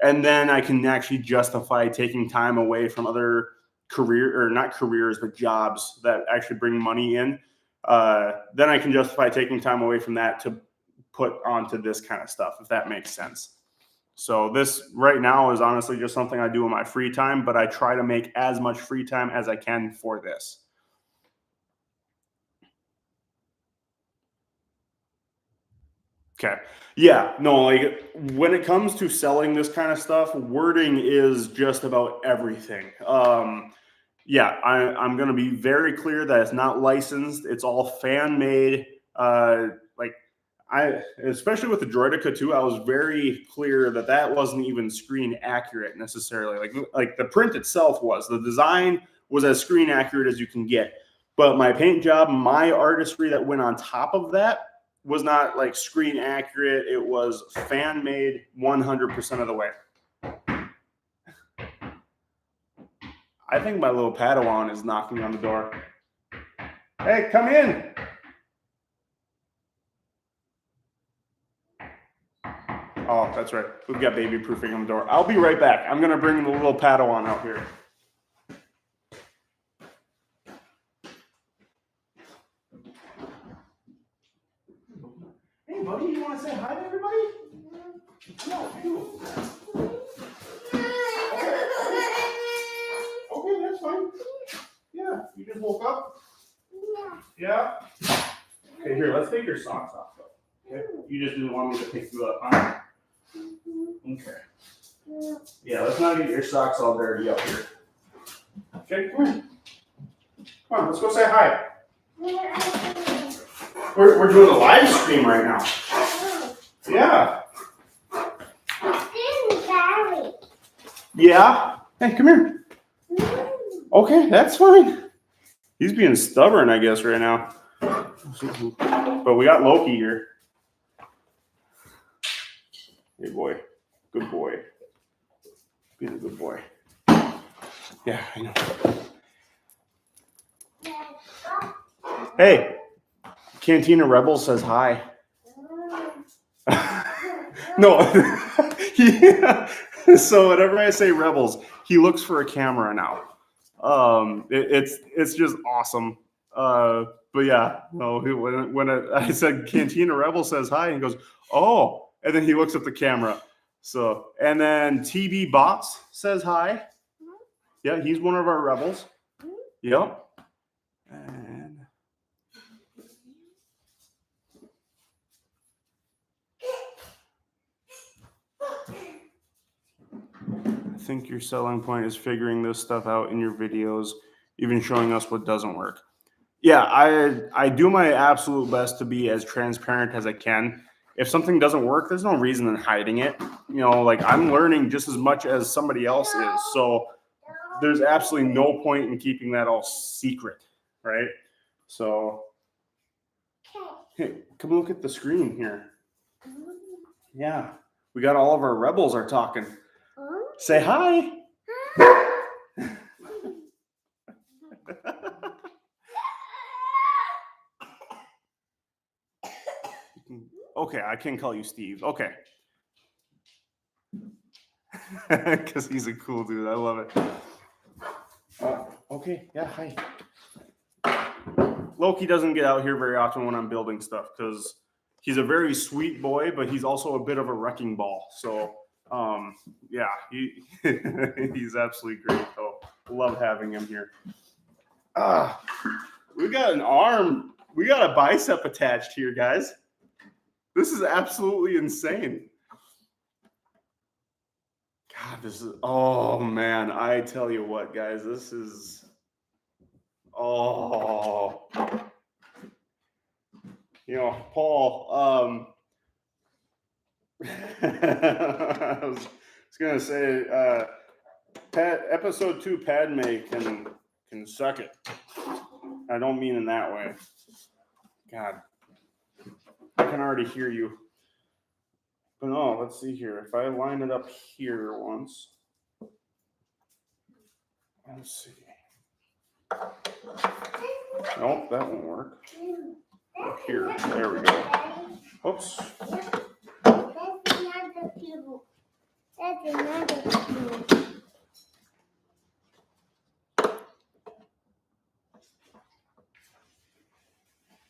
And then I can actually justify taking time away from other not careers, but jobs that actually bring money in. Then I can justify taking time away from that to put onto this kind of stuff, if that makes sense. So this right now is honestly just something I do in my free time, but I try to make as much free time as I can for this. Okay. Yeah, no, like when it comes to selling this kind of stuff, wording is just about everything. Yeah, I'm going to be very clear that it's not licensed. It's all fan made. Especially with the Droideka 2, I was very clear that that wasn't even screen accurate necessarily. Like the print itself was. The design was as screen accurate as you can get. But my paint job, my artistry that went on top of that was not like screen accurate. It was fan made 100% of the way. I think my little Padawan is knocking on the door. Hey, come in. Oh, that's right. We've got baby proofing on the door. I'll be right back. I'm going to bring the little Padawan out here. Hey, buddy, you want to say hi to everybody? Yeah, I do. Okay, that's fine. Yeah, you just woke up? Yeah? Okay, here, let's take your socks off, though. Okay? You just didn't want me to pick you up, huh? Okay. Yeah, let's not get your socks all dirty up here. Okay, come here. Come on, let's go say hi. We're doing a live stream right now. Yeah. Yeah? Hey, come here. Okay, that's fine. He's being stubborn, I guess, right now. But we got Loki here. Hey, boy. Good boy. Being a good boy. Yeah, I know. Hey, Cantina Rebel says hi. No. Yeah. So whenever I say Rebels, he looks for a camera now. It's just awesome. But yeah, no. When I said Cantina Rebel says hi, he goes, oh, and then he looks at the camera. So and then TB Bots says hi. Yeah, he's one of our rebels. Yep. And I think your selling point is figuring this stuff out in your videos, even showing us what doesn't work. Yeah, I do my absolute best to be as transparent as I can. If something doesn't work, there's no reason in hiding it. You know, like I'm learning just as much as somebody else is. So there's absolutely no point in keeping that all secret, right? So hey, come look at the screen here. Yeah, we got all of our rebels are talking. Say hi. Okay, I can call you Steve. Okay. Because he's a cool dude. I love it. Okay, yeah, hi. Loki doesn't get out here very often when I'm building stuff because he's a very sweet boy, but he's also a bit of a wrecking ball. So, yeah, he's absolutely great. So, love having him here. We got an arm. We got a bicep attached here, guys. This is absolutely insane. God, this is, oh man, I tell you what, guys, this is, oh, you know, Paul, I was gonna say, episode 2 Padme can suck it. I don't mean in that way. God, I can already hear you. But no, let's see here. If I line it up here once, let's see. Nope, that won't work. Up here, there we go. Oops. That's another cube. That's another cube.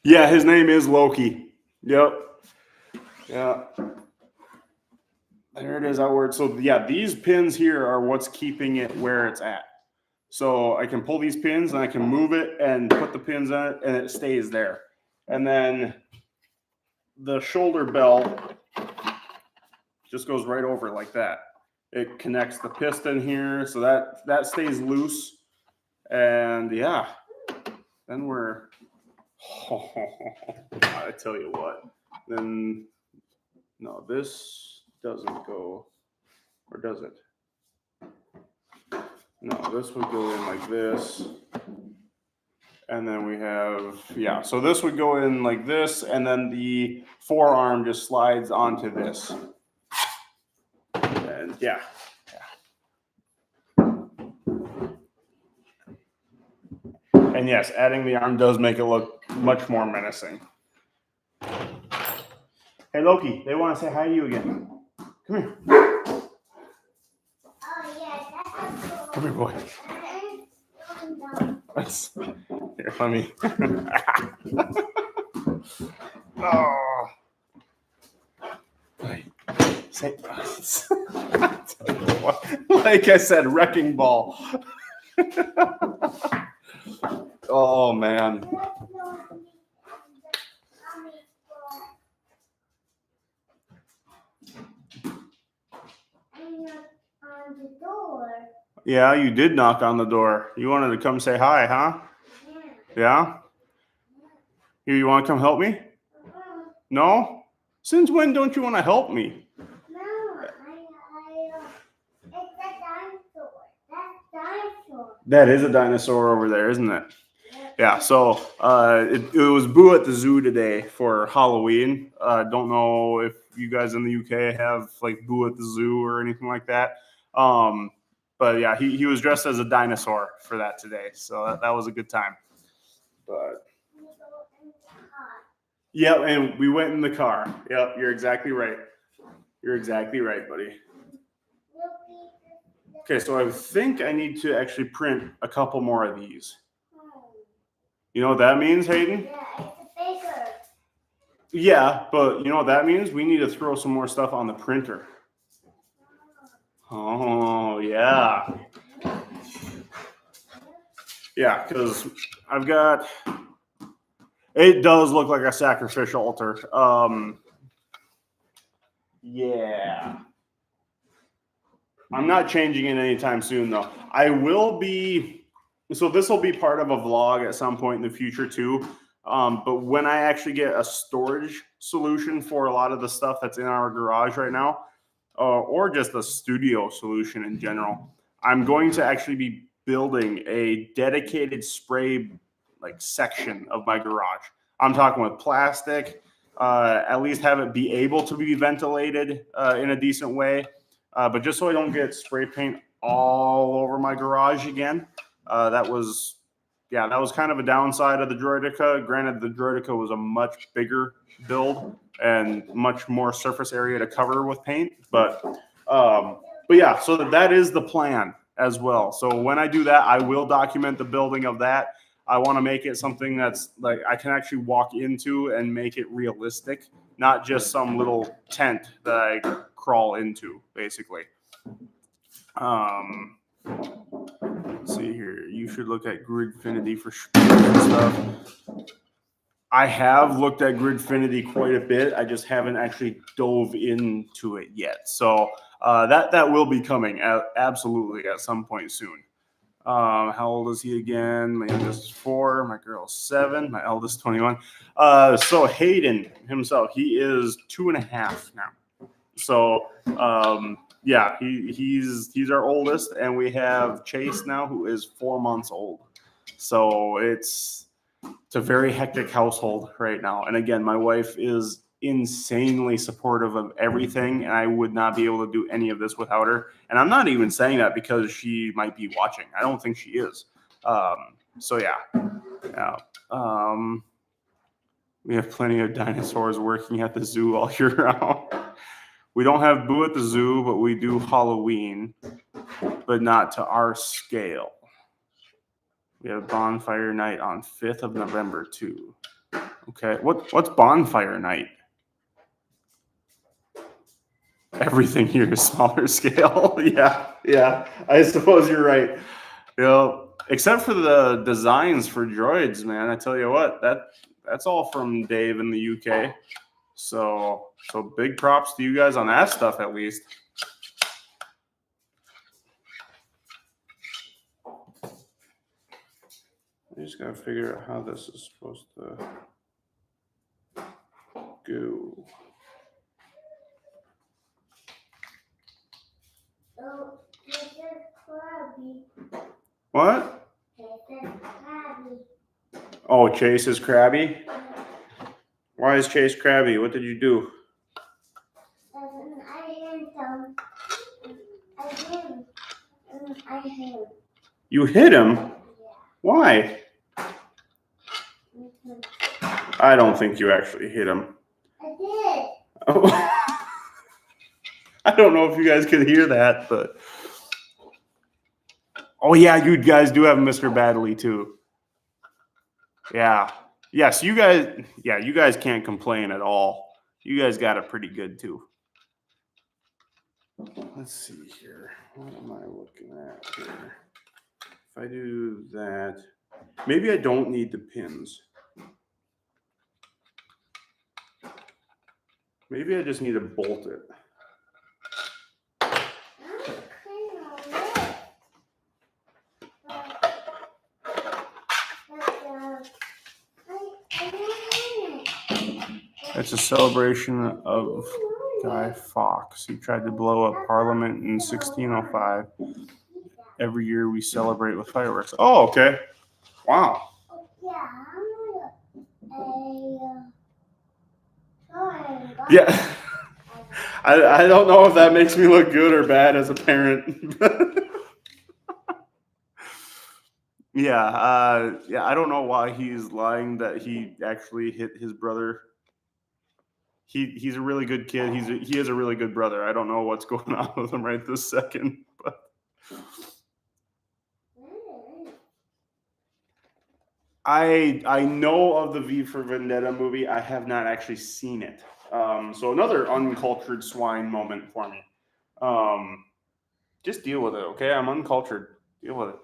Yeah, his name is Loki. Yep. Yeah. There it is outward. So yeah, these pins here are what's keeping it where it's at. So I can pull these pins and I can move it and put the pins on it and it stays there. And then the shoulder belt just goes right over like that. It connects the piston here, so that stays loose. And yeah, then we're, I tell you what, then, no, this doesn't go, or does it? No, this would go in like this. And then we have, yeah, so this would go in like this, and then the forearm just slides onto this. And yeah. And yes, adding the arm does make it look much more menacing. Hey, Loki, they want to say hi to you again. Come here. Oh, yeah, come here, boy. Here, let me. Oh. Say, like I said, wrecking ball. Oh, man. Yeah, you did knock on the door. You wanted to come say hi, huh? Yeah? Here, you want to come help me? No? Since when don't you want to help me? No, it's a dinosaur. That's dinosaur. That is a dinosaur over there, isn't it? Yeah, so it was Boo at the Zoo today for Halloween. Don't know if you guys in the UK have like Boo at the Zoo or anything like that. But yeah, he was dressed as a dinosaur for that today. So that was a good time. But yeah, and we went in the car. Yep, you're exactly right. You're exactly right, buddy. Okay, so I think I need to actually print a couple more of these. You know what that means, Hayden? Yeah, it's a bigger. Yeah, but you know what that means? We need to throw some more stuff on the printer. Oh, yeah. Yeah, because I've got... It does look like a sacrificial altar. Yeah. I'm not changing it anytime soon, though. I will be... So this will be part of a vlog at some point in the future, too. But when I actually get a storage solution for a lot of the stuff that's in our garage right now, or just a studio solution in general, I'm going to actually be building a dedicated spray like section of my garage. I'm talking with plastic, at least have it be able to be ventilated in a decent way. But just so I don't get spray paint all over my garage again, that was kind of a downside of the Droidica. Granted, the Droidica was a much bigger build and much more surface area to cover with paint. But yeah, so that is the plan as well. So when I do that, I will document the building of that. I want to make it something that's like I can actually walk into and make it realistic, not just some little tent that I crawl into, basically. Let's see here. You should look at Gridfinity for stuff. I have looked at Gridfinity quite a bit. I just haven't actually dove into it yet. So that will be coming absolutely at some point soon. How old is he again? My youngest is 4. My girl's 7. My eldest 21. So Hayden himself, he is 2.5 now. So yeah, he's our oldest, and we have Chase now, who is 4 months old. So it's a very hectic household right now. And again, my wife is insanely supportive of everything, and I would not be able to do any of this without her. And I'm not even saying that because she might be watching. I don't think she is. So yeah. We have plenty of dinosaurs working at the zoo all year round. We don't have Boo at the zoo, but we do Halloween, but not to our scale. We have Bonfire Night on 5th of November, too. Okay, what's Bonfire Night? Everything here is smaller scale. yeah. I suppose you're right. You know, except for the designs for droids, man. I tell you what, that's all from Dave in the UK. So big props to you guys on that stuff, at least. I just gotta figure out how this is supposed to go. Oh, this is Krabby. What? This is Krabby. Oh, Chase is crabby? Why is Chase crabby? What did you do? I hit him. You hit him? Yeah. Why? I don't think you actually hit him. I did. Oh. I don't know if you guys could hear that, but oh yeah, you guys do have Mr. Badley too. Yeah. Yes, you guys can't complain at all. You guys got it pretty good too. Let's see here. What am I looking at here? If I do that, maybe I don't need the pins. Maybe I just need to bolt it. It's a celebration of Guy Fawkes. He tried to blow up Parliament in 1605. Every year we celebrate with fireworks. Oh, okay. Wow. Yeah. I don't know if that makes me look good or bad as a parent. Yeah, I don't know why he's lying that he actually hit his brother. He's a really good kid. He is a really good brother. I don't know what's going on with him right this second, but I know of the V for Vendetta movie. I have not actually seen it. So another uncultured swine moment for me. Just deal with it, okay? I'm uncultured. Deal with it.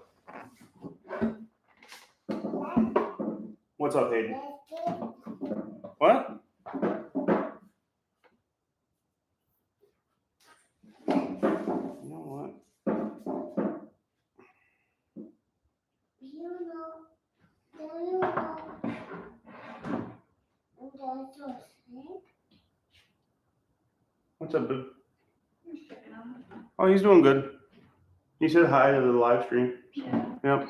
What's up, Hayden? What? You know what? What's up, dude? Oh, he's doing good. He said hi to the live stream. Yeah. Yep.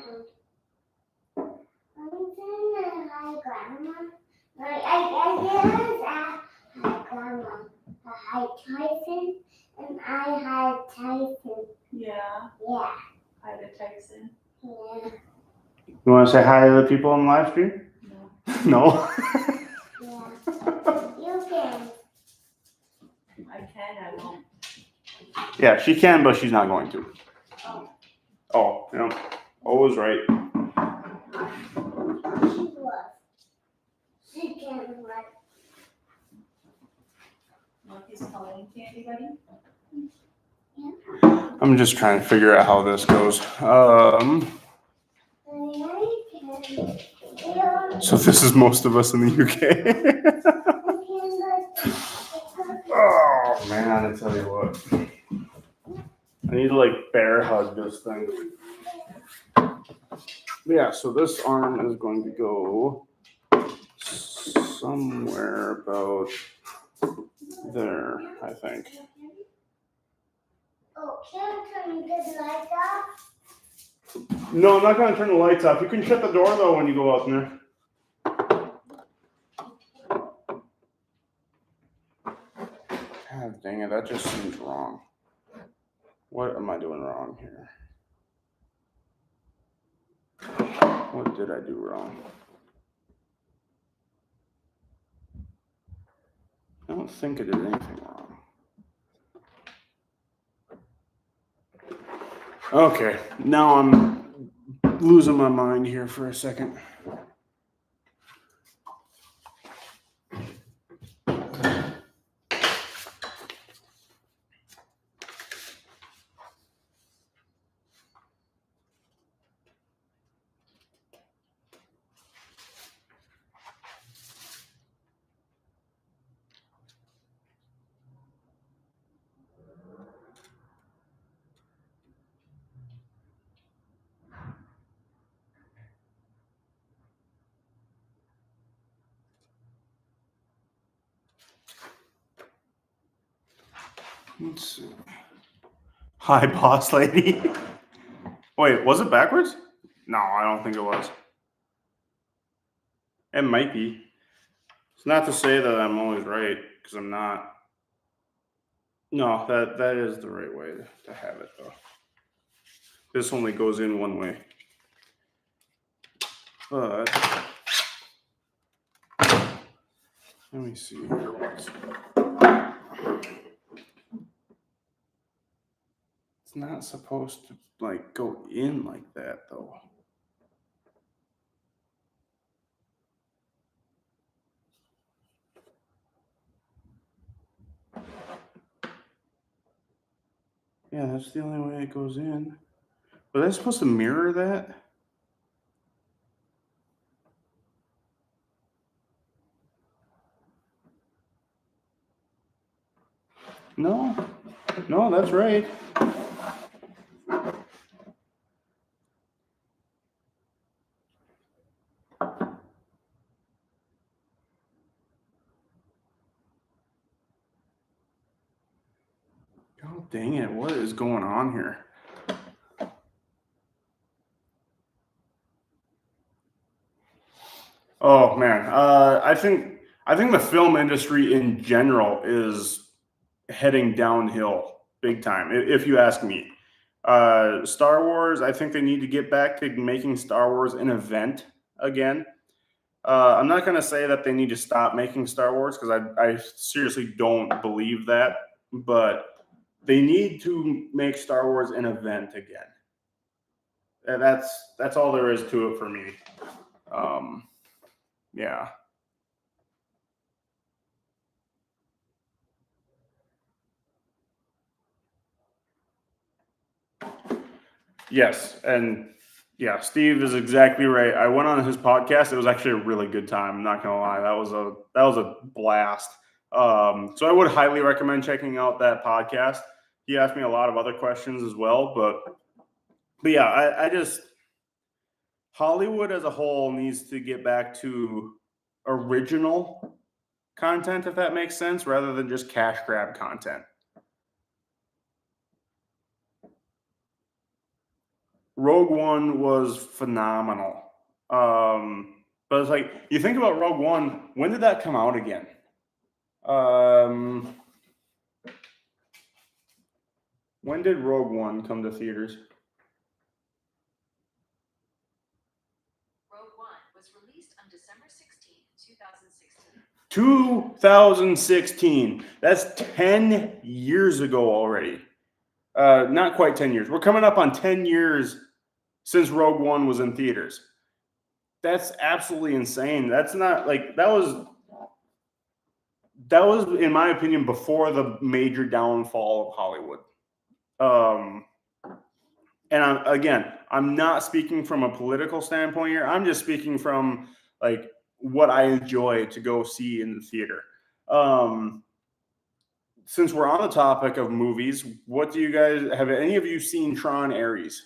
Hi, Tyson, and I had Tyson. Yeah. Yeah. Hi to Tyson. Yeah. You want to say hi to the people on the live stream? No. No. Yeah. You can. I can, I won't. Yeah, she can, but she's not going to. Oh. Oh, yeah. Always right. She was. She can run. Monkey's calling candy, buddy. I'm just trying to figure out how this goes. So this is most of us in the UK. Oh man, I tell you what. I need to like bear hug this thing. Yeah, so this arm is going to go somewhere about there, I think. Oh, can you turn the lights off? No, I'm not going to turn the lights off. You can shut the door though when you go out in there. God dang it, that just seems wrong. What am I doing wrong here? What did I do wrong? I don't think I did anything wrong. Okay, now I'm losing my mind here for a second. Let's see. Hi, boss lady. Wait, was it backwards? No, I don't think it was. It might be. It's not to say that I'm always right, because I'm not. No, that is the right way to have it, though. This only goes in one way. But let me see here. It's not supposed to like go in like that, though. Yeah, that's the only way it goes in. But that's supposed to mirror that? No, that's right. Dang it, what is going on here? Oh man, I think the film industry in general is heading downhill big time, if you ask me. Star Wars, I think they need to get back to making Star Wars an event again. I'm not going to say that they need to stop making Star Wars because I seriously don't believe that, but they need to make Star Wars an event again. And that's all there is to it for me. Yeah. Yes, and yeah, Steve is exactly right. I went on his podcast. It was actually a really good time. I'm not gonna lie. That was a blast. So I would highly recommend checking out that podcast. He asked me a lot of other questions as well, but yeah, I just Hollywood as a whole needs to get back to original content, if that makes sense, rather than just cash grab content. Rogue One was phenomenal. But it's like you think about Rogue One, when did that come out again? When did Rogue One come to theaters? Rogue One was released on December 16, 2016. 2016. That's 10 years ago already. Not quite 10 years. We're coming up on 10 years since Rogue One was in theaters. That's absolutely insane. That's not like that was in my opinion before the major downfall of Hollywood. And I'm not speaking from a political standpoint here. I'm just speaking from like what I enjoy to go see in the theater. Since we're on the topic of movies, what do you guys have any of you seen Tron Ares?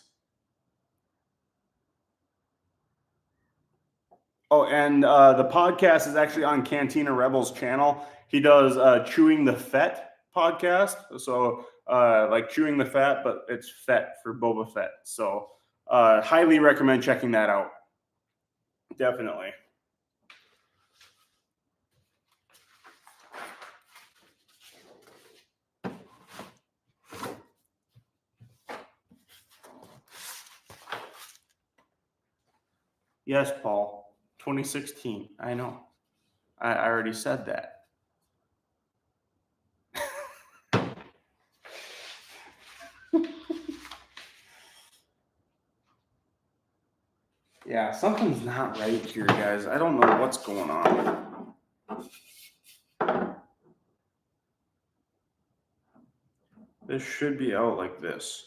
Oh, and the podcast is actually on Cantina Rebels channel. He does Chewing the Fett podcast. So like Chewing the Fat, but it's Fett for Boba Fett. So highly recommend checking that out. Definitely. Yes, Paul. 2016. I know. I already said that. Yeah, something's not right here, guys. I don't know what's going on. This should be out like this.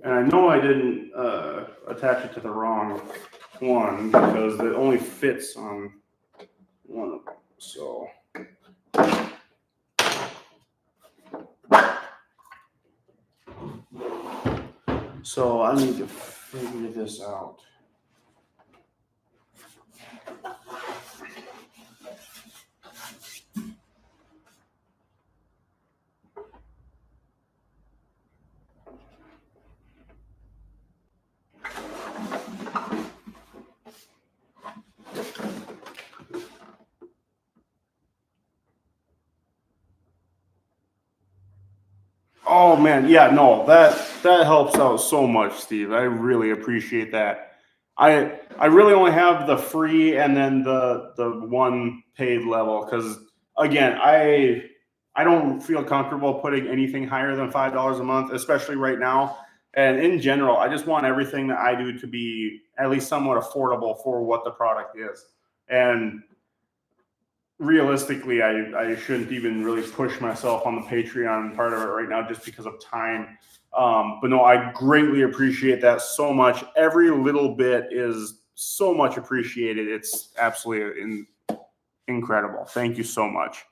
And I know I didn't attach it to the wrong one because it only fits on one of them. So I need to figure this out. Oh man, yeah, no, that helps out so much, Steve. I really appreciate that. I really only have the free and then the one paid level because again, I don't feel comfortable putting anything higher than $5 a month, especially right now. And in general, I just want everything that I do to be at least somewhat affordable for what the product is. And realistically, I shouldn't even really push myself on the Patreon part of it right now just because of time. But no, I greatly appreciate that so much. Every little bit is so much appreciated. It's absolutely incredible. Thank you so much.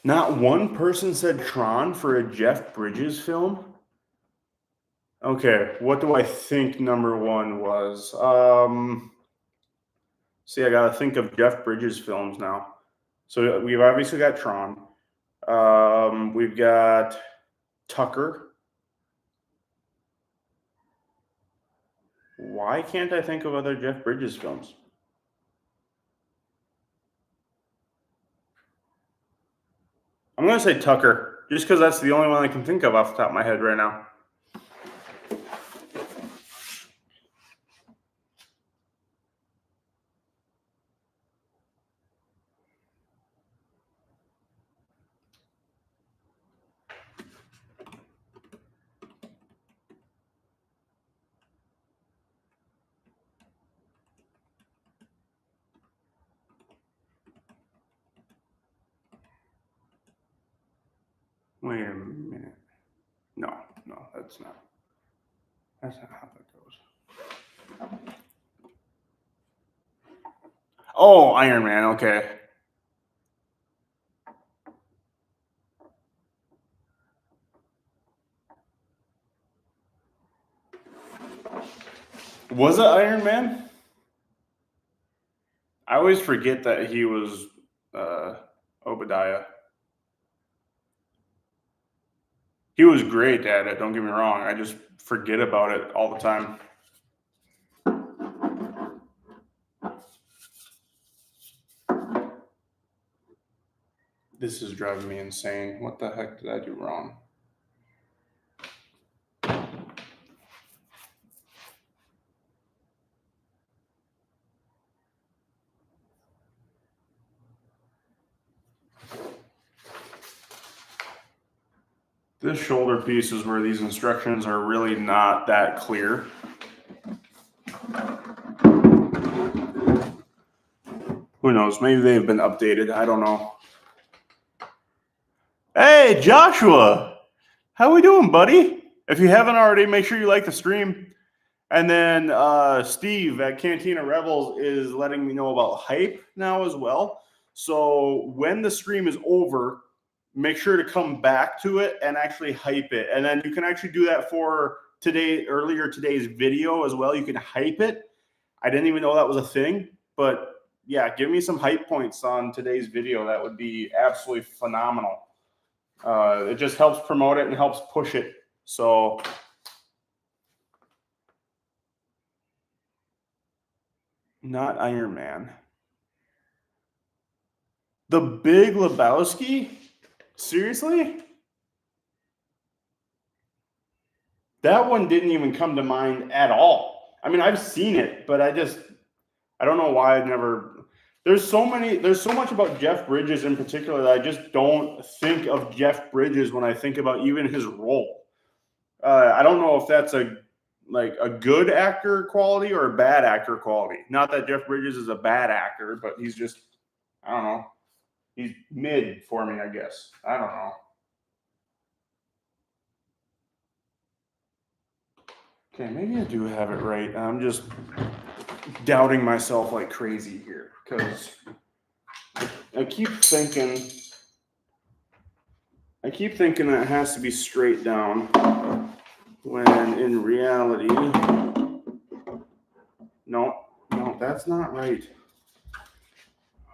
Not one person said Tron for a Jeff Bridges film. Okay, what do I think number one was? See, I gotta think of Jeff Bridges films now. So we've obviously got Tron. We've got Tucker. Why can't I think of other Jeff Bridges films? I'm gonna say Tucker, just because that's the only one I can think of off the top of my head right now. Wait a minute. No, that's not. That's not how that goes. Oh, Iron Man. Okay. Was it Iron Man? I always forget that he was Obadiah. He was great at it, don't get me wrong. I just forget about it all the time. This is driving me insane. What the heck did I do wrong? This shoulder piece is where these instructions are really not that clear. Who knows? Maybe they've been updated. I don't know. Hey, Joshua! How we doing, buddy? If you haven't already, make sure you like the stream. And then Steve at Cantina Rebels is letting me know about hype now as well. So when the stream is over, make sure to come back to it and actually hype it. And then you can actually do that for today's video as well. You can hype it. I didn't even know that was a thing, but yeah, give me some hype points on today's video. That would be absolutely phenomenal. It just helps promote it and helps push it. So not Iron Man. The Big Lebowski? Seriously? That one didn't even come to mind at all. I mean, I've seen it, but I don't know why I never. There's so much about Jeff Bridges in particular that I just don't think of Jeff Bridges when I think about even his role. I don't know if that's a good actor quality or a bad actor quality. Not that Jeff Bridges is a bad actor, but he's just, I don't know. He's mid for me, I guess. I don't know. Okay, maybe I do have it right. I'm just doubting myself like crazy here because I keep thinking that it has to be straight down when in reality, no, that's not right.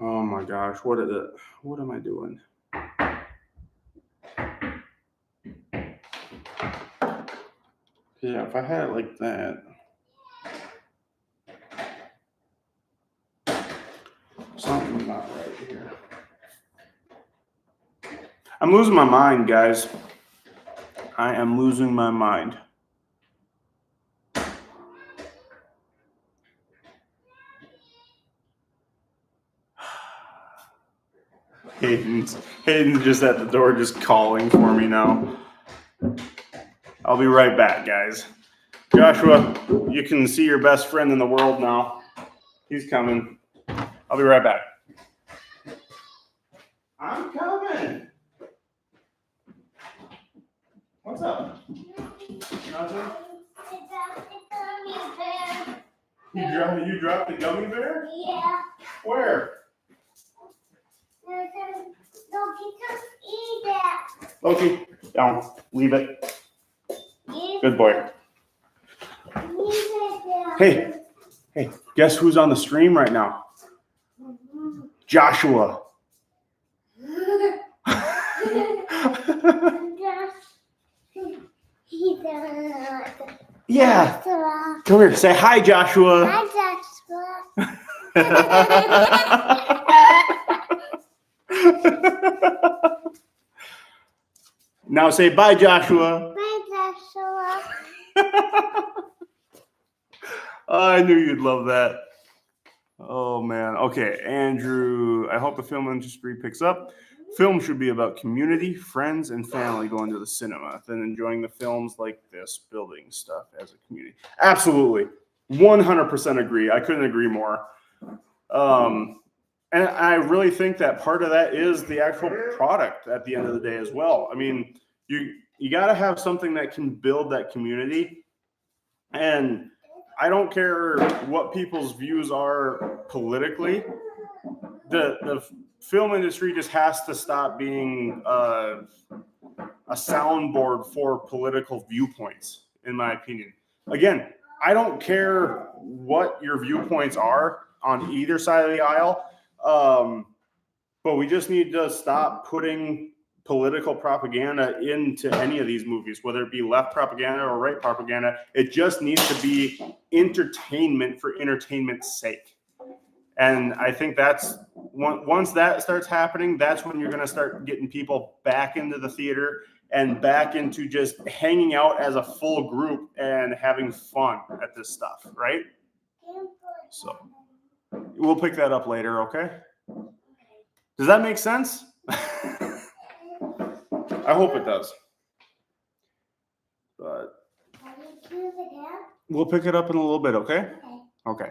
Oh my gosh, what am I doing? Yeah, if I had it like that. Something's not right here. I'm losing my mind, guys. I am losing my mind. Hayden's just at the door just calling for me now. I'll be right back, guys. Joshua, you can see your best friend in the world now. He's coming. I'll be right back. I'm coming. What's up? Nothing? You dropped the gummy bear? Yeah. Where? Loki, just eat that. Loki, down. Leave it. Good boy. Hey, guess who's on the stream right now? Joshua. Yeah. Come here. Say hi, Joshua. Hi, Joshua. Now say bye, Joshua. Bye, Joshua. I knew you'd love that. Oh, man. Okay, Andrew, I hope the film industry picks up. Film should be about community, friends, and family going to the cinema, then enjoying the films like this, building stuff as a community. Absolutely. 100% agree. I couldn't agree more. And I really think that part of that is the actual product at the end of the day as well. I mean, you got to have something that can build that community. And I don't care what people's views are politically. The film industry just has to stop being a soundboard for political viewpoints, in my opinion. Again, I don't care what your viewpoints are on either side of the aisle, but we just need to stop putting political propaganda into any of these movies, whether it be left propaganda or right propaganda. It just needs to be entertainment for entertainment's sake. And I think that's once that starts happening, that's when you're going to start getting people back into the theater and back into just hanging out as a full group and having fun at this stuff, right? So we'll pick that up later, okay? Does that make sense? I hope it does. But we'll pick it up in a little bit, okay? Okay.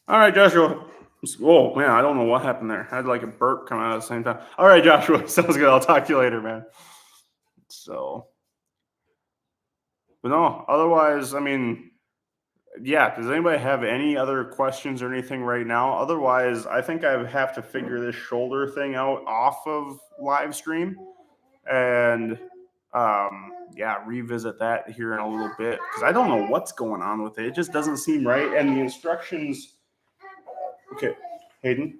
All right, Joshua. Oh, man, I don't know what happened there. I had like a burp come out at the same time. All right, Joshua. Sounds good. I'll talk to you later, man. So, but no, otherwise, I mean, yeah, does anybody have any other questions or anything right now? Otherwise, I think I have to figure this shoulder thing out off of live stream and yeah, revisit that here in a little bit because I don't know what's going on with it. It just doesn't seem right. And the instructions. Okay, Hayden.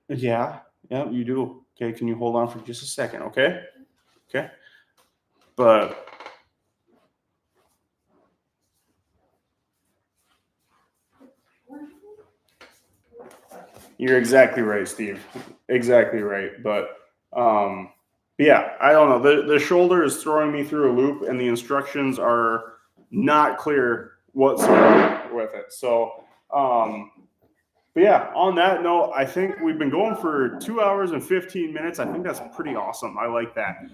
Yeah, you do. Okay, can you hold on for just a second? Okay. But you're exactly right, Steve. Exactly right. But yeah, I don't know. The shoulder is throwing me through a loop, and the instructions are not clear whatsoever with it. So, but yeah, on that note, I think we've been going for 2 hours and 15 minutes. I think that's pretty awesome. I like that.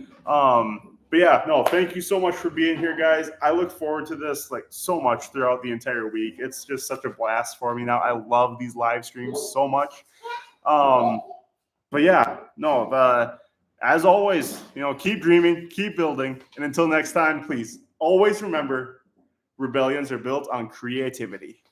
But yeah, no, thank you so much for being here, guys. I look forward to this like so much throughout the entire week. It's just such a blast for me now. I love these live streams so much. But yeah, no, as always, keep dreaming, keep building. And until next time, please always remember, rebellions are built on creativity.